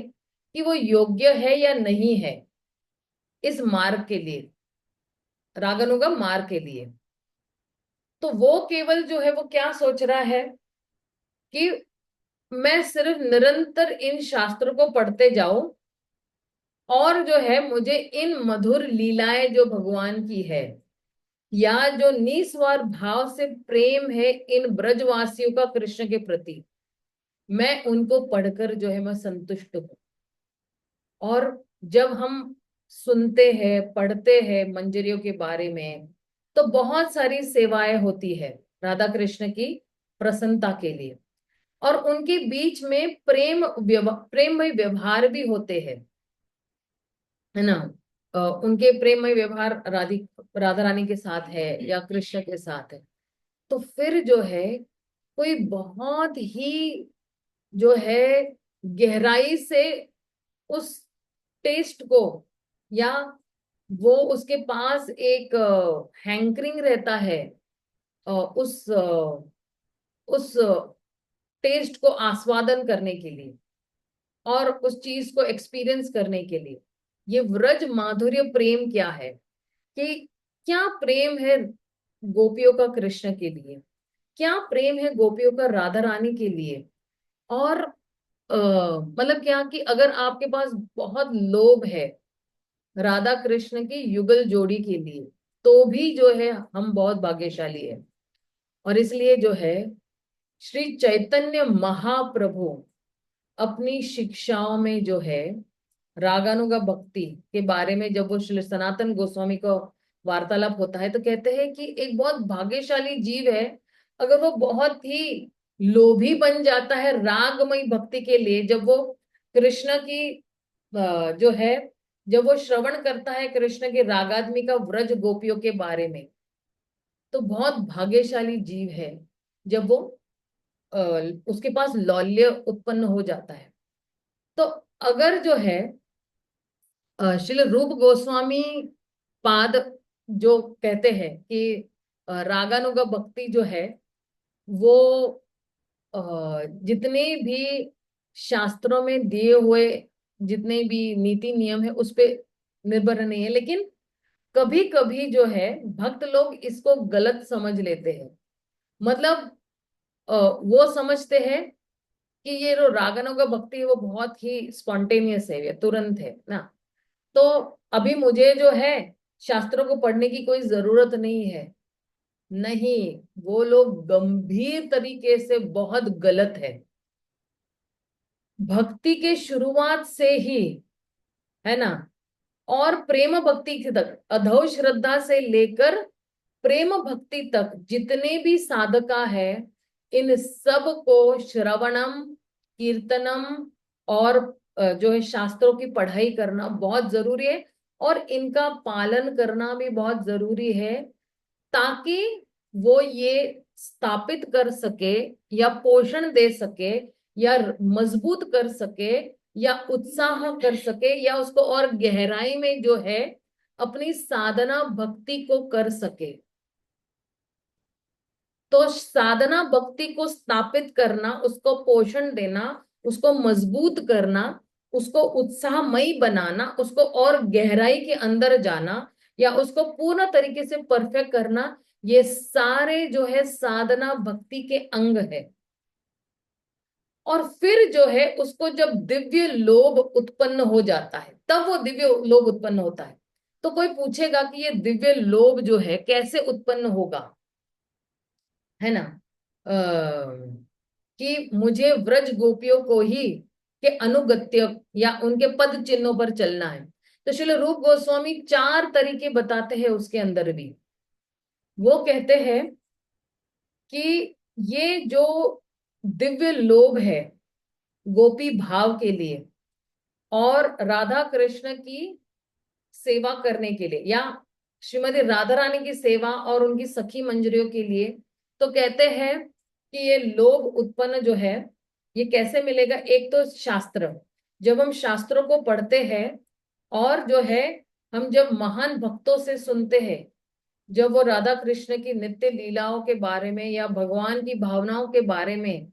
कि वो योग्य है या नहीं है इस मार्ग के लिए, रागानुगम मार्ग के लिए। तो वो केवल जो है वो क्या सोच रहा है कि मैं सिर्फ निरंतर इन शास्त्रों को पढ़ते जाऊं और जो है मुझे इन मधुर लीलाएं जो भगवान की है या जो निस्वार्थ भाव से प्रेम है इन ब्रजवासियों का कृष्ण के प्रति, मैं उनको पढ़कर जो है मैं संतुष्ट हूं। और जब हम सुनते हैं पढ़ते हैं मंजरियों के बारे में, तो बहुत सारी सेवाएं होती है राधा कृष्ण की प्रसन्नता के लिए, और उनके बीच में प्रेममय व्यवहार भी होते हैं, है ना। उनके प्रेममय व्यवहार राधा रानी के साथ है या कृष्ण के साथ है। तो फिर जो है कोई बहुत ही जो है गहराई से उस टेस्ट को, या वो उसके पास एक हैंकरिंग रहता है उस टेस्ट को आस्वादन करने के लिए और उस चीज को एक्सपीरियंस करने के लिए। ये व्रज माधुर्य प्रेम क्या है, कि क्या प्रेम है गोपियों का कृष्ण के लिए, क्या प्रेम है गोपियों का राधा रानी के लिए। और मतलब क्या कि अगर आपके पास बहुत लोभ है राधा कृष्ण की युगल जोड़ी के लिए, तो भी जो है हम बहुत भाग्यशाली है। और इसलिए जो है श्री चैतन्य महाप्रभु अपनी शिक्षाओं में जो है रागानुगा भक्ति के बारे में, जब वो श्री सनातन गोस्वामी को वार्तालाप होता है, तो कहते हैं कि एक बहुत भाग्यशाली जीव है अगर वो बहुत ही लोभी बन जाता है रागमय भक्ति के लिए। जब वो कृष्ण की जो है जब वो श्रवण करता है कृष्ण के रागात्मी का व्रज गोपियों के बारे में, तो बहुत भाग्यशाली जीव है जब वो अ, उसके पास लौल्य उत्पन्न हो जाता है। तो अगर जो है श्रील रूप गोस्वामी पाद जो कहते हैं कि रागानुगा भक्ति जो है वो जितने भी शास्त्रों में दिए हुए जितने भी नीति नियम है उस पे निर्भर नहीं है, लेकिन कभी कभी जो है भक्त लोग इसको गलत समझ लेते हैं। मतलब वो समझते हैं कि ये जो रागानुगा भक्ति है वो बहुत ही स्पॉन्टेनियस है, ये तुरंत है ना। तो अभी मुझे जो है शास्त्रों को पढ़ने की कोई जरूरत नहीं है। नहीं, वो लोग गंभीर तरीके से बहुत गलत है। भक्ति के शुरुआत से ही, है ना, और प्रेम भक्ति तक, अधो श्रद्धा से लेकर प्रेम भक्ति तक जितने भी साधका है, इन सब को श्रवणम, कीर्तनम और जो है शास्त्रों की पढ़ाई करना बहुत जरूरी है, और इनका पालन करना भी बहुत जरूरी है, ताकि वो ये स्थापित कर सके या पोषण दे सके या मजबूत कर सके या उत्साह कर सके या उसको और गहराई में जो है अपनी साधना भक्ति को कर सके। तो साधना भक्ति को स्थापित करना, उसको पोषण देना, उसको मजबूत करना, उसको उत्साहमयी बनाना, उसको और गहराई के अंदर जाना या उसको पूर्ण तरीके से परफेक्ट करना, ये सारे जो है साधना भक्ति के अंग है। और फिर जो है उसको जब दिव्य लोभ उत्पन्न हो जाता है, तब वो दिव्य लोभ उत्पन्न होता है। तो कोई पूछेगा कि ये दिव्य लोभ जो है कैसे उत्पन्न होगा, है ना, कि मुझे व्रज गोपियों को ही के अनुगत्य या उनके पद चिन्हों पर चलना है। तो श्रील रूप गोस्वामी चार तरीके बताते हैं उसके अंदर भी। वो कहते हैं कि ये जो दिव्य लोभ है गोपी भाव के लिए और राधा कृष्ण की सेवा करने के लिए या श्रीमती राधा रानी की सेवा और उनकी सखी मंजरियों के लिए, तो कहते हैं कि ये लोभ उत्पन्न जो है ये कैसे मिलेगा। एक तो शास्त्र, जब हम शास्त्रों को पढ़ते हैं और जो है हम जब महान भक्तों से सुनते हैं, जब वो राधा कृष्ण की नित्य लीलाओं के बारे में या भगवान की भावनाओं के बारे में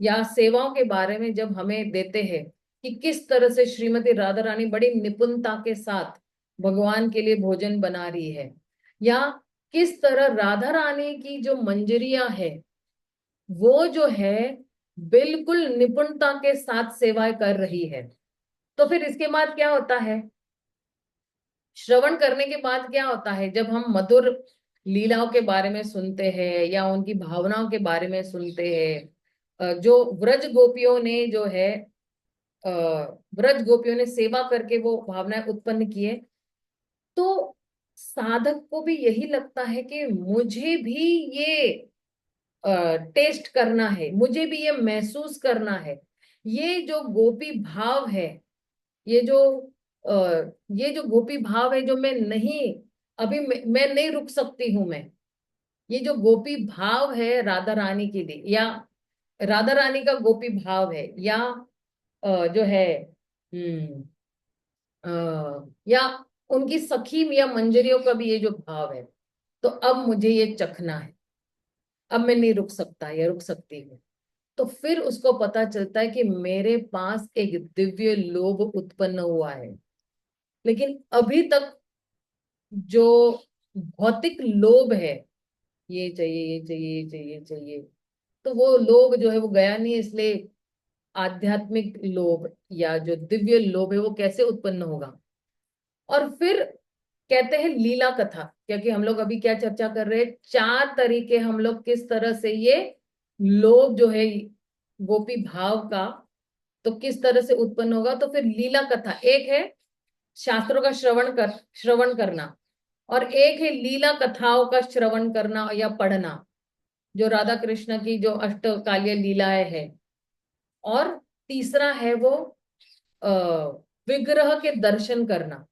या सेवाओं के बारे में जब हमें देते हैं कि किस तरह से श्रीमती राधा रानी बड़ी निपुणता के साथ भगवान के लिए भोजन बना रही है, या किस तरह राधा रानी की जो मंजरियां है वो जो है बिल्कुल निपुणता के साथ सेवाएं कर रही है। तो फिर इसके बाद क्या होता है, श्रवण करने के बाद क्या होता है, जब हम मधुर लीलाओं के बारे में सुनते हैं या उनकी भावनाओं के बारे में सुनते हैं, जो व्रज गोपियों ने जो है अ, व्रज गोपियों ने सेवा करके वो भावनाएं उत्पन्न की है, तो साधक को भी यही लगता है कि मुझे भी ये टेस्ट करना है, मुझे भी ये महसूस करना है। ये जो गोपी भाव है, ये जो ये जो गोपी भाव है जो मैं नहीं, अभी मैं नहीं रुक सकती हूं मैं, ये जो गोपी भाव है राधा रानी के लिए या राधा रानी का गोपी भाव है या जो है या उनकी सखी या मंजरियों का भी ये जो भाव है, तो अब मुझे ये चखना है, अब मैं नहीं रुक सकता या रुक सकती हूँ। तो फिर उसको पता चलता है कि मेरे पास एक दिव्य लोभ उत्पन्न हुआ है। लेकिन अभी तक जो भौतिक लोभ है, ये चाहिए ये चाहिए ये चाहिए ये चाहिए, तो वो लोभ जो है वो गया नहीं, इसलिए आध्यात्मिक लोभ या जो दिव्य लोभ है वो कैसे उत्पन्न होगा। और फिर कहते हैं लीला कथा, क्योंकि हम लोग अभी क्या चर्चा कर रहे हैं, चार तरीके हम लोग किस तरह से ये लोभ जो है गोपी भाव का तो किस तरह से उत्पन्न होगा। तो फिर लीला कथा, एक है शास्त्रों का श्रवण करना, और एक है लीला कथाओं का श्रवण करना या पढ़ना, जो राधा कृष्ण की जो अष्टकालीय लीलाएं है, और तीसरा है वो अ, विग्रह के दर्शन करना।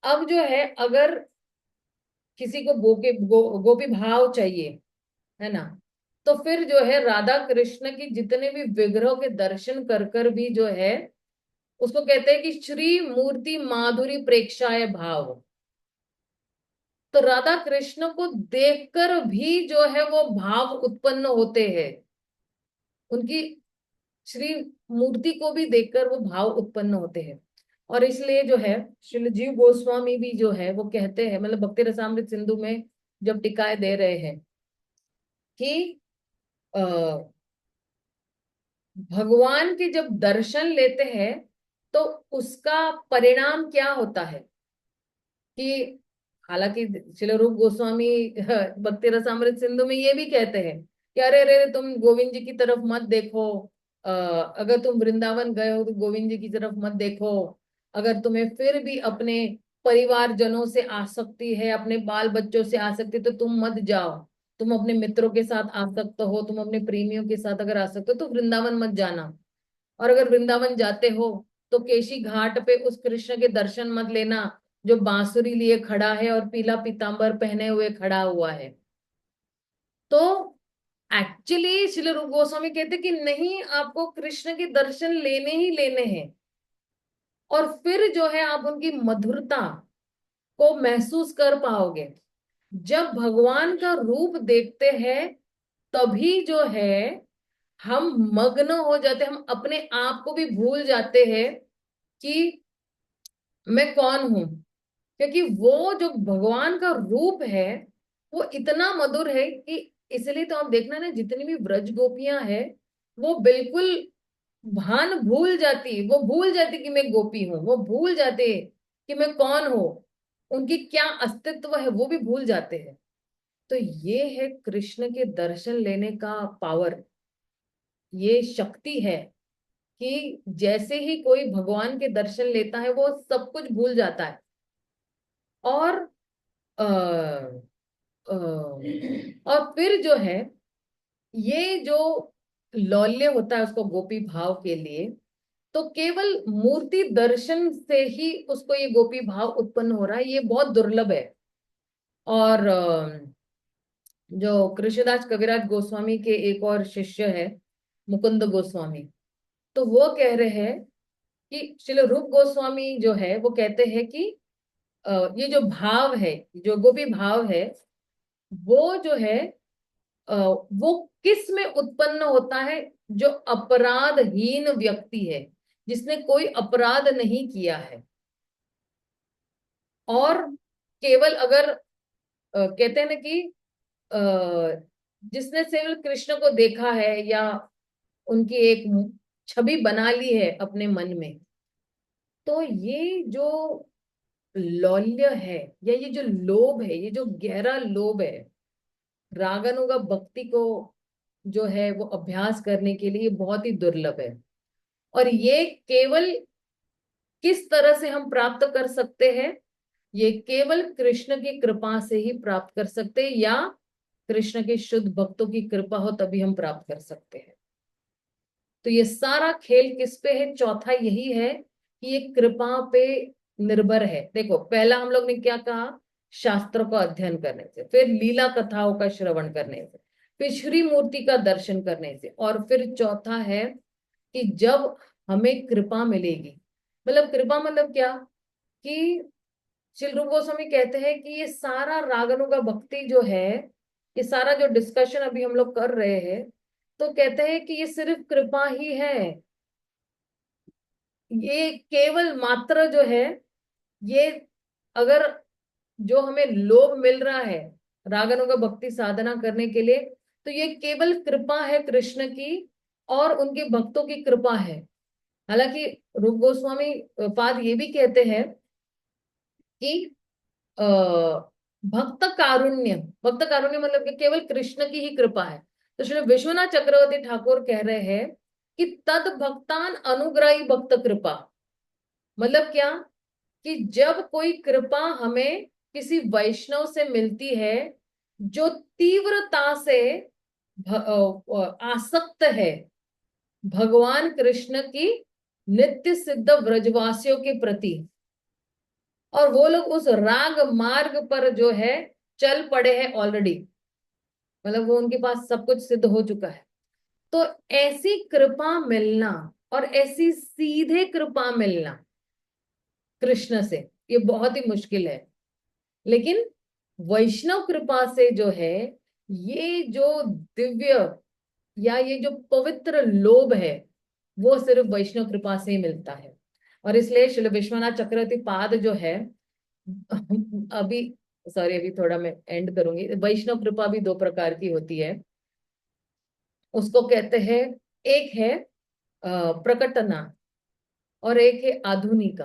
अब जो है अगर किसी को गोपी भाव चाहिए, है ना, तो फिर जो है राधा कृष्ण की जितने भी विग्रह के दर्शन कर कर भी जो है उसको कहते हैं कि श्री मूर्ति माधुरी प्रेक्षाय भाव। तो राधा कृष्ण को देखकर भी जो है वो भाव उत्पन्न होते हैं, उनकी श्री मूर्ति को भी देखकर वो भाव उत्पन्न होते हैं। और इसलिए जो है श्रील जीव गोस्वामी भी जो है वो कहते हैं, मतलब भक्ति रसामृत सिंधु में जब टिकाए दे रहे हैं कि भगवान के जब दर्शन लेते हैं तो उसका परिणाम क्या होता है कि हालांकि श्रील रूप गोस्वामी भक्ति रसामृत सिंधु में ये भी कहते हैं कि अरे अरे तुम गोविंद जी की तरफ मत देखो, अगर तुम वृंदावन गए हो तो गोविंद जी की तरफ मत देखो, अगर तुम्हें फिर भी अपने परिवारजनों से आसक्ति है, अपने बाल बच्चों से आसक्ति, तो तुम मत जाओ। तुम अपने मित्रों के साथ आसक्त हो, तुम अपने प्रेमियों के साथ अगर आसक्त हो तो वृंदावन मत जाना। और अगर वृंदावन जाते हो तो केशी घाट पे उस कृष्ण के दर्शन मत लेना जो बांसुरी लिए खड़ा है और पीला पीतांबर पहने हुए खड़ा हुआ है। तो एक्चुअली श्रील रूप गोस्वामी कहते कि नहीं, आपको कृष्ण के दर्शन लेने ही लेने हैं, और फिर जो है आप उनकी मधुरता को महसूस कर पाओगे। जब भगवान का रूप देखते हैं तभी जो है हम मग्न हो जाते हैं, हम अपने आप को भी भूल जाते हैं कि मैं कौन हूं। क्योंकि वो जो भगवान का रूप है वो इतना मधुर है कि इसलिए तो आप देखना ना, जितनी भी ब्रज गोपियां हैं वो बिल्कुल भान भूल जाती, वो भूल जाती कि मैं गोपी हूँ, वो भूल जाते कि मैं कौन हूँ, उनकी क्या अस्तित्व है वो भी भूल जाते हैं। तो ये है कृष्ण के दर्शन लेने का पावर, ये शक्ति है कि जैसे ही कोई भगवान के दर्शन लेता है वो सब कुछ भूल जाता है। और अ, और फिर जो है ये जो लौल्य होता है उसको गोपी भाव के लिए, तो केवल मूर्ति दर्शन से ही उसको ये गोपी भाव उत्पन्न हो रहा है, ये बहुत दुर्लभ है। और जो कृष्णदास कविराज गोस्वामी के एक और शिष्य है मुकुंद गोस्वामी, तो वो कह रहे हैं कि श्रील रूप गोस्वामी जो है वो कहते हैं कि ये जो भाव है, जो गोपी भाव है, वो जो है वो किस में उत्पन्न होता है? जो अपराधहीन व्यक्ति है, जिसने कोई अपराध नहीं किया है, और केवल अगर कहते हैं ना कि अ, जिसने केवल कृष्ण को देखा है या उनकी एक छवि बना ली है अपने मन में, तो ये जो लौल्य है या ये जो लोभ है, ये जो गहरा लोभ है, रागानुगा भक्ति को जो है वो अभ्यास करने के लिए बहुत ही दुर्लभ है। और ये केवल किस तरह से हम प्राप्त कर सकते हैं? ये केवल कृष्ण की कृपा से ही प्राप्त कर सकते हैं, या कृष्ण के शुद्ध भक्तों की कृपा हो तभी हम प्राप्त कर सकते हैं। तो ये सारा खेल किस पे है? चौथा यही है कि ये कृपा पे निर्भर है। देखो, पहला हम लोग ने क्या कहा? शास्त्र का अध्ययन करने से, फिर लीला कथाओं का श्रवण करने से, फिर श्री मूर्ति का दर्शन करने से, और फिर चौथा है कि जब हमें कृपा मिलेगी। मतलब कृपा मतलब क्या? कि श्री रूप गोस्वामी कहते हैं कि ये सारा रागानुगा भक्ति जो है, ये सारा जो डिस्कशन अभी हम लोग कर रहे हैं, तो कहते हैं कि ये सिर्फ कृपा ही है। ये केवल मात्र जो है, ये अगर जो हमें लोभ मिल रहा है रागानुगा भक्ति साधना करने के लिए, तो ये केवल कृपा है कृष्ण की और उनके भक्तों की कृपा है। हालांकि रूप गोस्वामी पाद ये भी कहते हैं कि अ, भक्त कारुण्य मतलब कि केवल कृष्ण की ही कृपा है। तो श्री विश्वनाथ चक्रवर्ती ठाकुर कह रहे हैं कि तद भक्तान अनुग्रही भक्त कृपा। मतलब क्या? कि जब कोई कृपा हमें किसी वैष्णव से मिलती है जो तीव्रता से आसक्त है भगवान कृष्ण की नित्य सिद्ध व्रजवासियों के प्रति, और वो लोग उस राग मार्ग पर जो है चल पड़े हैं ऑलरेडी, मतलब वो उनके पास सब कुछ सिद्ध हो चुका है, तो ऐसी कृपा मिलना और ऐसी सीधे कृपा मिलना कृष्ण से ये बहुत ही मुश्किल है। लेकिन वैष्णव कृपा से जो है, ये जो दिव्य या ये जो पवित्र लोभ है वो सिर्फ वैष्णव कृपा से ही मिलता है। और इसलिए श्री विश्वनाथ चक्रवर्ती पाद जो है, अभी सॉरी अभी थोड़ा मैं एंड करूंगी। वैष्णव कृपा भी दो प्रकार की होती है, उसको कहते हैं, एक है प्रकटना और एक है आधुनिका।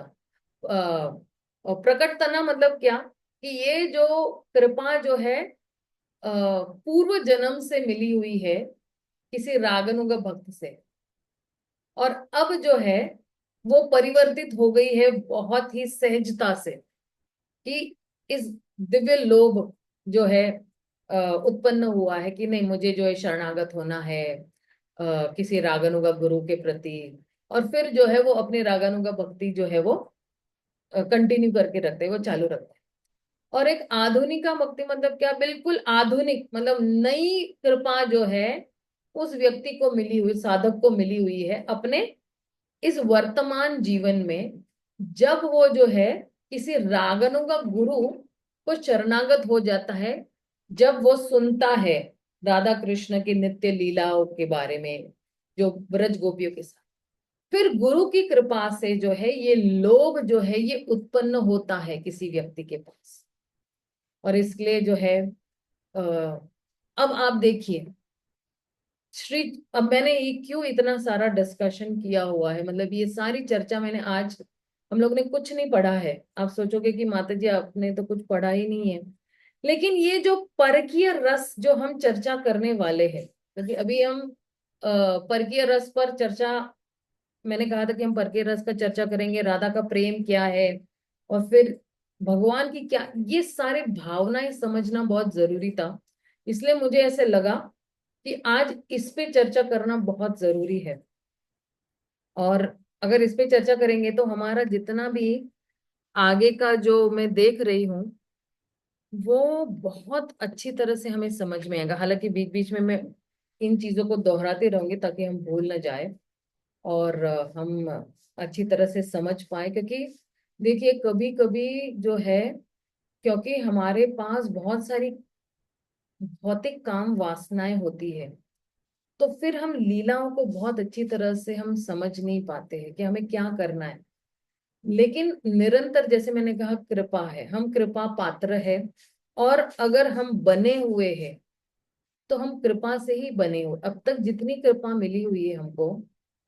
और प्रकटतना मतलब क्या, कि ये जो कृपा जो है पूर्व जन्म से मिली हुई है किसी रागानुगा भक्त से, और अब जो है वो परिवर्तित हो गई है बहुत ही सहजता से, कि इस दिव्य लोभ जो है उत्पन्न हुआ है कि नहीं, मुझे जो है शरणागत होना है किसी रागानुगा गुरु के प्रति। और फिर जो है वो अपनी रागानुगा भक्ति जो है वो कंटिन्यू करके रखते हैं, वो चालू रखते हैं। और एक आधुनिका भक्ति मतलब क्या, बिल्कुल आधुनिक, मतलब नई कृपा जो है उस व्यक्ति को मिली हुई, साधक को मिली हुई है अपने इस वर्तमान जीवन में, जब वो जो है किसी रागानुगा गुरु को शरणागत हो जाता है, जब वो सुनता है राधा कृष्ण की नित्य लीलाओं के बारे में, जो ब्रज गोपियों के साथ, फिर गुरु की कृपा से जो है ये लोभ जो है ये उत्पन्न होता है किसी व्यक्ति के पास। और इसलिए जो है अ, अब आप देखिए श्री, अब मैंने ये क्यों इतना सारा डिस्कशन किया हुआ है, मतलब ये सारी चर्चा मैंने आज, हम लोग ने कुछ नहीं पढ़ा है। आप सोचोगे कि माता जी आपने तो कुछ पढ़ा ही नहीं है, लेकिन ये जो परकीय रस जो हम चर्चा करने वाले हैं, क्योंकि अभी हम परकीय रस पर चर्चा, मैंने कहा था कि हम परकीय रस का चर्चा करेंगे, राधा का प्रेम क्या है, और फिर भगवान की क्या, ये सारे भावनाएं समझना बहुत जरूरी था। इसलिए मुझे ऐसे लगा कि आज इस पे चर्चा करना बहुत जरूरी है। और अगर इस पे चर्चा करेंगे तो हमारा जितना भी आगे का जो मैं देख रही हूँ वो बहुत अच्छी तरह से हमें समझ में आएगा। हालांकि बीच बीच में मैं इन चीजों को दोहराते रहूंगी ताकि हम भूल न जाए, और हम अच्छी तरह से समझ पाए। क्योंकि देखिए कभी कभी जो है, क्योंकि हमारे पास बहुत सारी भौतिक काम वासनाएं होती है, तो फिर हम लीलाओं को बहुत अच्छी तरह से हम समझ नहीं पाते हैं कि हमें क्या करना है। लेकिन निरंतर, जैसे मैंने कहा, कृपा है, हम कृपा पात्र है, और अगर हम बने हुए हैं तो हम कृपा से ही बने हुए। अब तक जितनी कृपा मिली हुई है हमको,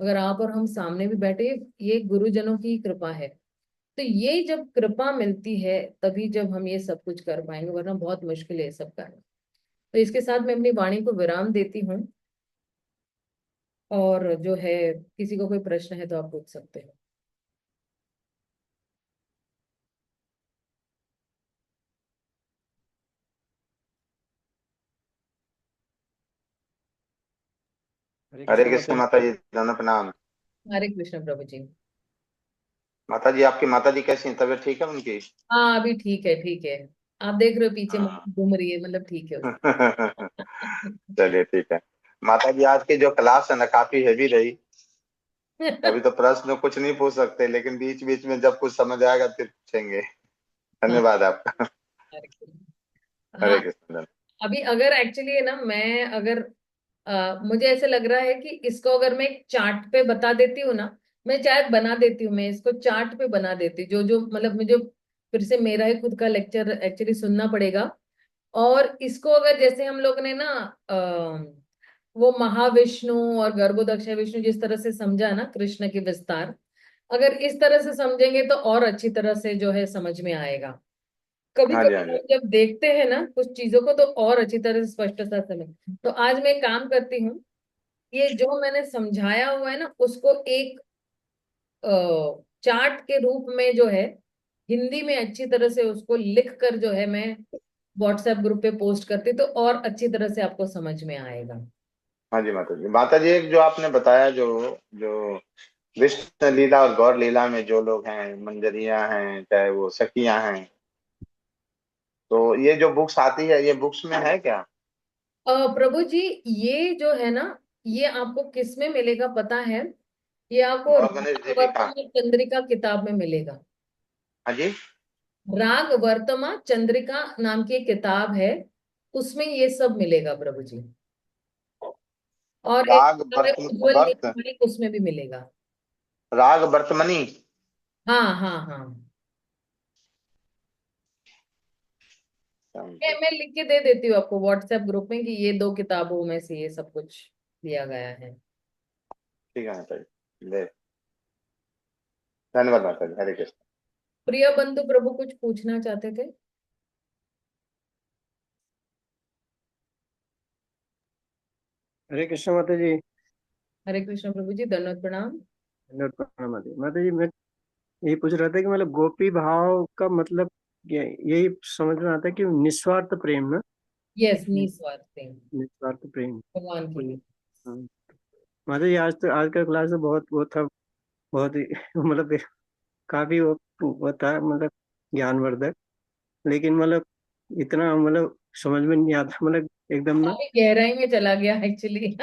अगर आप और हम सामने भी बैठे, ये गुरुजनों की ही कृपा है। तो ये जब कृपा मिलती है तभी जब हम ये सब कुछ कर पाएंगे, वरना बहुत मुश्किल है ये सब करना। तो इसके साथ मैं अपनी वाणी को विराम देती हूँ, और जो है किसी को कोई प्रश्न है तो आप पूछ सकते हो। हरे हरे कृष्ण कृष्ण माता माता जी। जी, धन्य प्रणाम। हरे कृष्ण प्रभु जी। माता जी, आपकी माता जी कैसी हैं? तबीयत ठीक है उनकी? हाँ अभी ठीक है, ठीक है। आप देख रहे हो पीछे हाँ। मम्मी घूम रही है, मतलब ठीक है चलिए ठीक है। माता जी, आज की जो क्लास है ना, काफी हैवी रही। उसकी। अभी तो प्रश्न कुछ नहीं पूछ सकते, लेकिन बीच बीच में जब कुछ समझ आएगा फिर पूछेंगे। हाँ, धन्यवाद आपका। हरे कृष्ण। हाँ, हरे कृष्ण। अभी अगर एक्चुअली है ना, मैं अगर मुझे ऐसे लग रहा है कि इसको अगर मैं एक चार्ट पे बता देती हूँ ना, मैं शायद बना देती हूँ, मैं इसको चार्ट पे बना देती हूँ, जो जो मतलब मुझे फिर से मेरा ही खुद का लेक्चर एक्चुअली सुनना पड़ेगा। और इसको अगर जैसे हम लोग ने ना वो महाविष्णु और गर्भोदक्ष विष्णु जिस तरह से समझा ना कृष्ण के विस्तार, अगर इस तरह से समझेंगे तो और अच्छी तरह से जो है समझ में आएगा। कभी हाँ जी, हाँ कभी जी। हम जब देखते हैं ना कुछ चीजों को तो और अच्छी तरह से स्पष्टता से समझ। तो आज मैं एक काम करती हूँ, ये जो मैंने समझाया हुआ है ना उसको एक चार्ट के रूप में जो है हिंदी में अच्छी तरह से उसको लिख कर जो है मैं व्हाट्सएप ग्रुप पे पोस्ट करती, तो और अच्छी तरह से आपको समझ में आएगा। हाँ जी माता जी। माता जी, एक जो आपने बताया, जो जो विष्णु लीला और गौर लीला में जो लोग हैं, मंजरियां हैं, चाहे वो सखियां हैं, तो ये जो बुक्स आती है, ये बुक्स में है क्या? प्रभु जी, ये जो है ना, ये आपको किस में मिलेगा पता है? ये आपको गौर गणेश राग दीपिका। वर्तमा चंद्रिका किताब में मिलेगा। हाँ जी। राग वर्तमा चंद्रिका नाम की एक किताब है, उसमें ये सब मिलेगा प्रभु जी। और एक राग किताब है बर्त उज्जवल बर्त नीलमणि, उसमें भी मिलेगा। राग बर्तमनी। हाँ हाँ हाँ। मैं लिख के दे देती हूँ आपको व्हाट्सएप ग्रुप में कि ये दो किताबों में से ये सब कुछ दिया गया है। ठीक है माता जी, ले। धन्यवाद माता जी, हरे कृष्ण। प्रिय बंधु प्रभु कुछ पूछना चाहते थे? हरे कृष्ण माता जी। हरे कृष्ण प्रभु जी, दंडवत प्रणाम। धन्यवाद प्रणाम माता जी। माता जी, मैं यही पूछ रहा था कि मतलब गोपी भाव का मतलब यही समझ में आता है कि निस्वार्थ प्रेम ना। यस, निस्वार्थ प्रेम निस्वार्थ प्रेम। भगवान के लिए। हाँ। माता जी, आज का क्लास तो बहुत वो था, बहुत ही मतलब काफी वो था, मतलब ज्ञानवर्धक। लेकिन मतलब इतना मतलब समझ में नहीं आता, मतलब एकदम ना। काफी गहराई में चला गया एक्चुअली।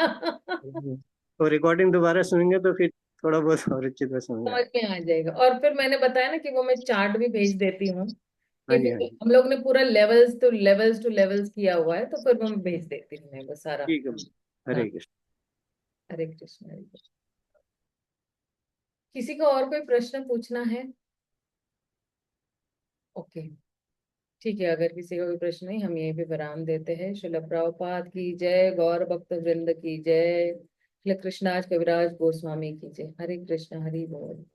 तो रिकॉर्डिंग दोबारा सुनेंगे तो फिर थोड़ा बहुत और अच्छी तरह समझ समझ आएगा। में आ जाएगा। और फिर मैंने बताया ना कि वो मैं चार्ट भी भेज देती हूँ हाँ कि जी, हाँ फिर जी। हम लोग ने पूरा लेवल्स टू लेवल्स किया हुआ है, तो फिर मैं भेज देती हूँ मैं वो सारा। ठीक है। हाँ। हरे कृष्ण। हरे कृष्ण, हरे कृष्ण। किसी को और कोई प्रश्न पूछना है? ओके, ठीक है। अगर किसी का कोई प्रश्न नहीं, हम यहीं पे विराम देते हैं। श्रील प्रभुपाद की जय, गौर भक्त वृंद की जय, श्री कृष्णाज कविराज गोस्वामी की जय। हरे कृष्ण, हरि बोल।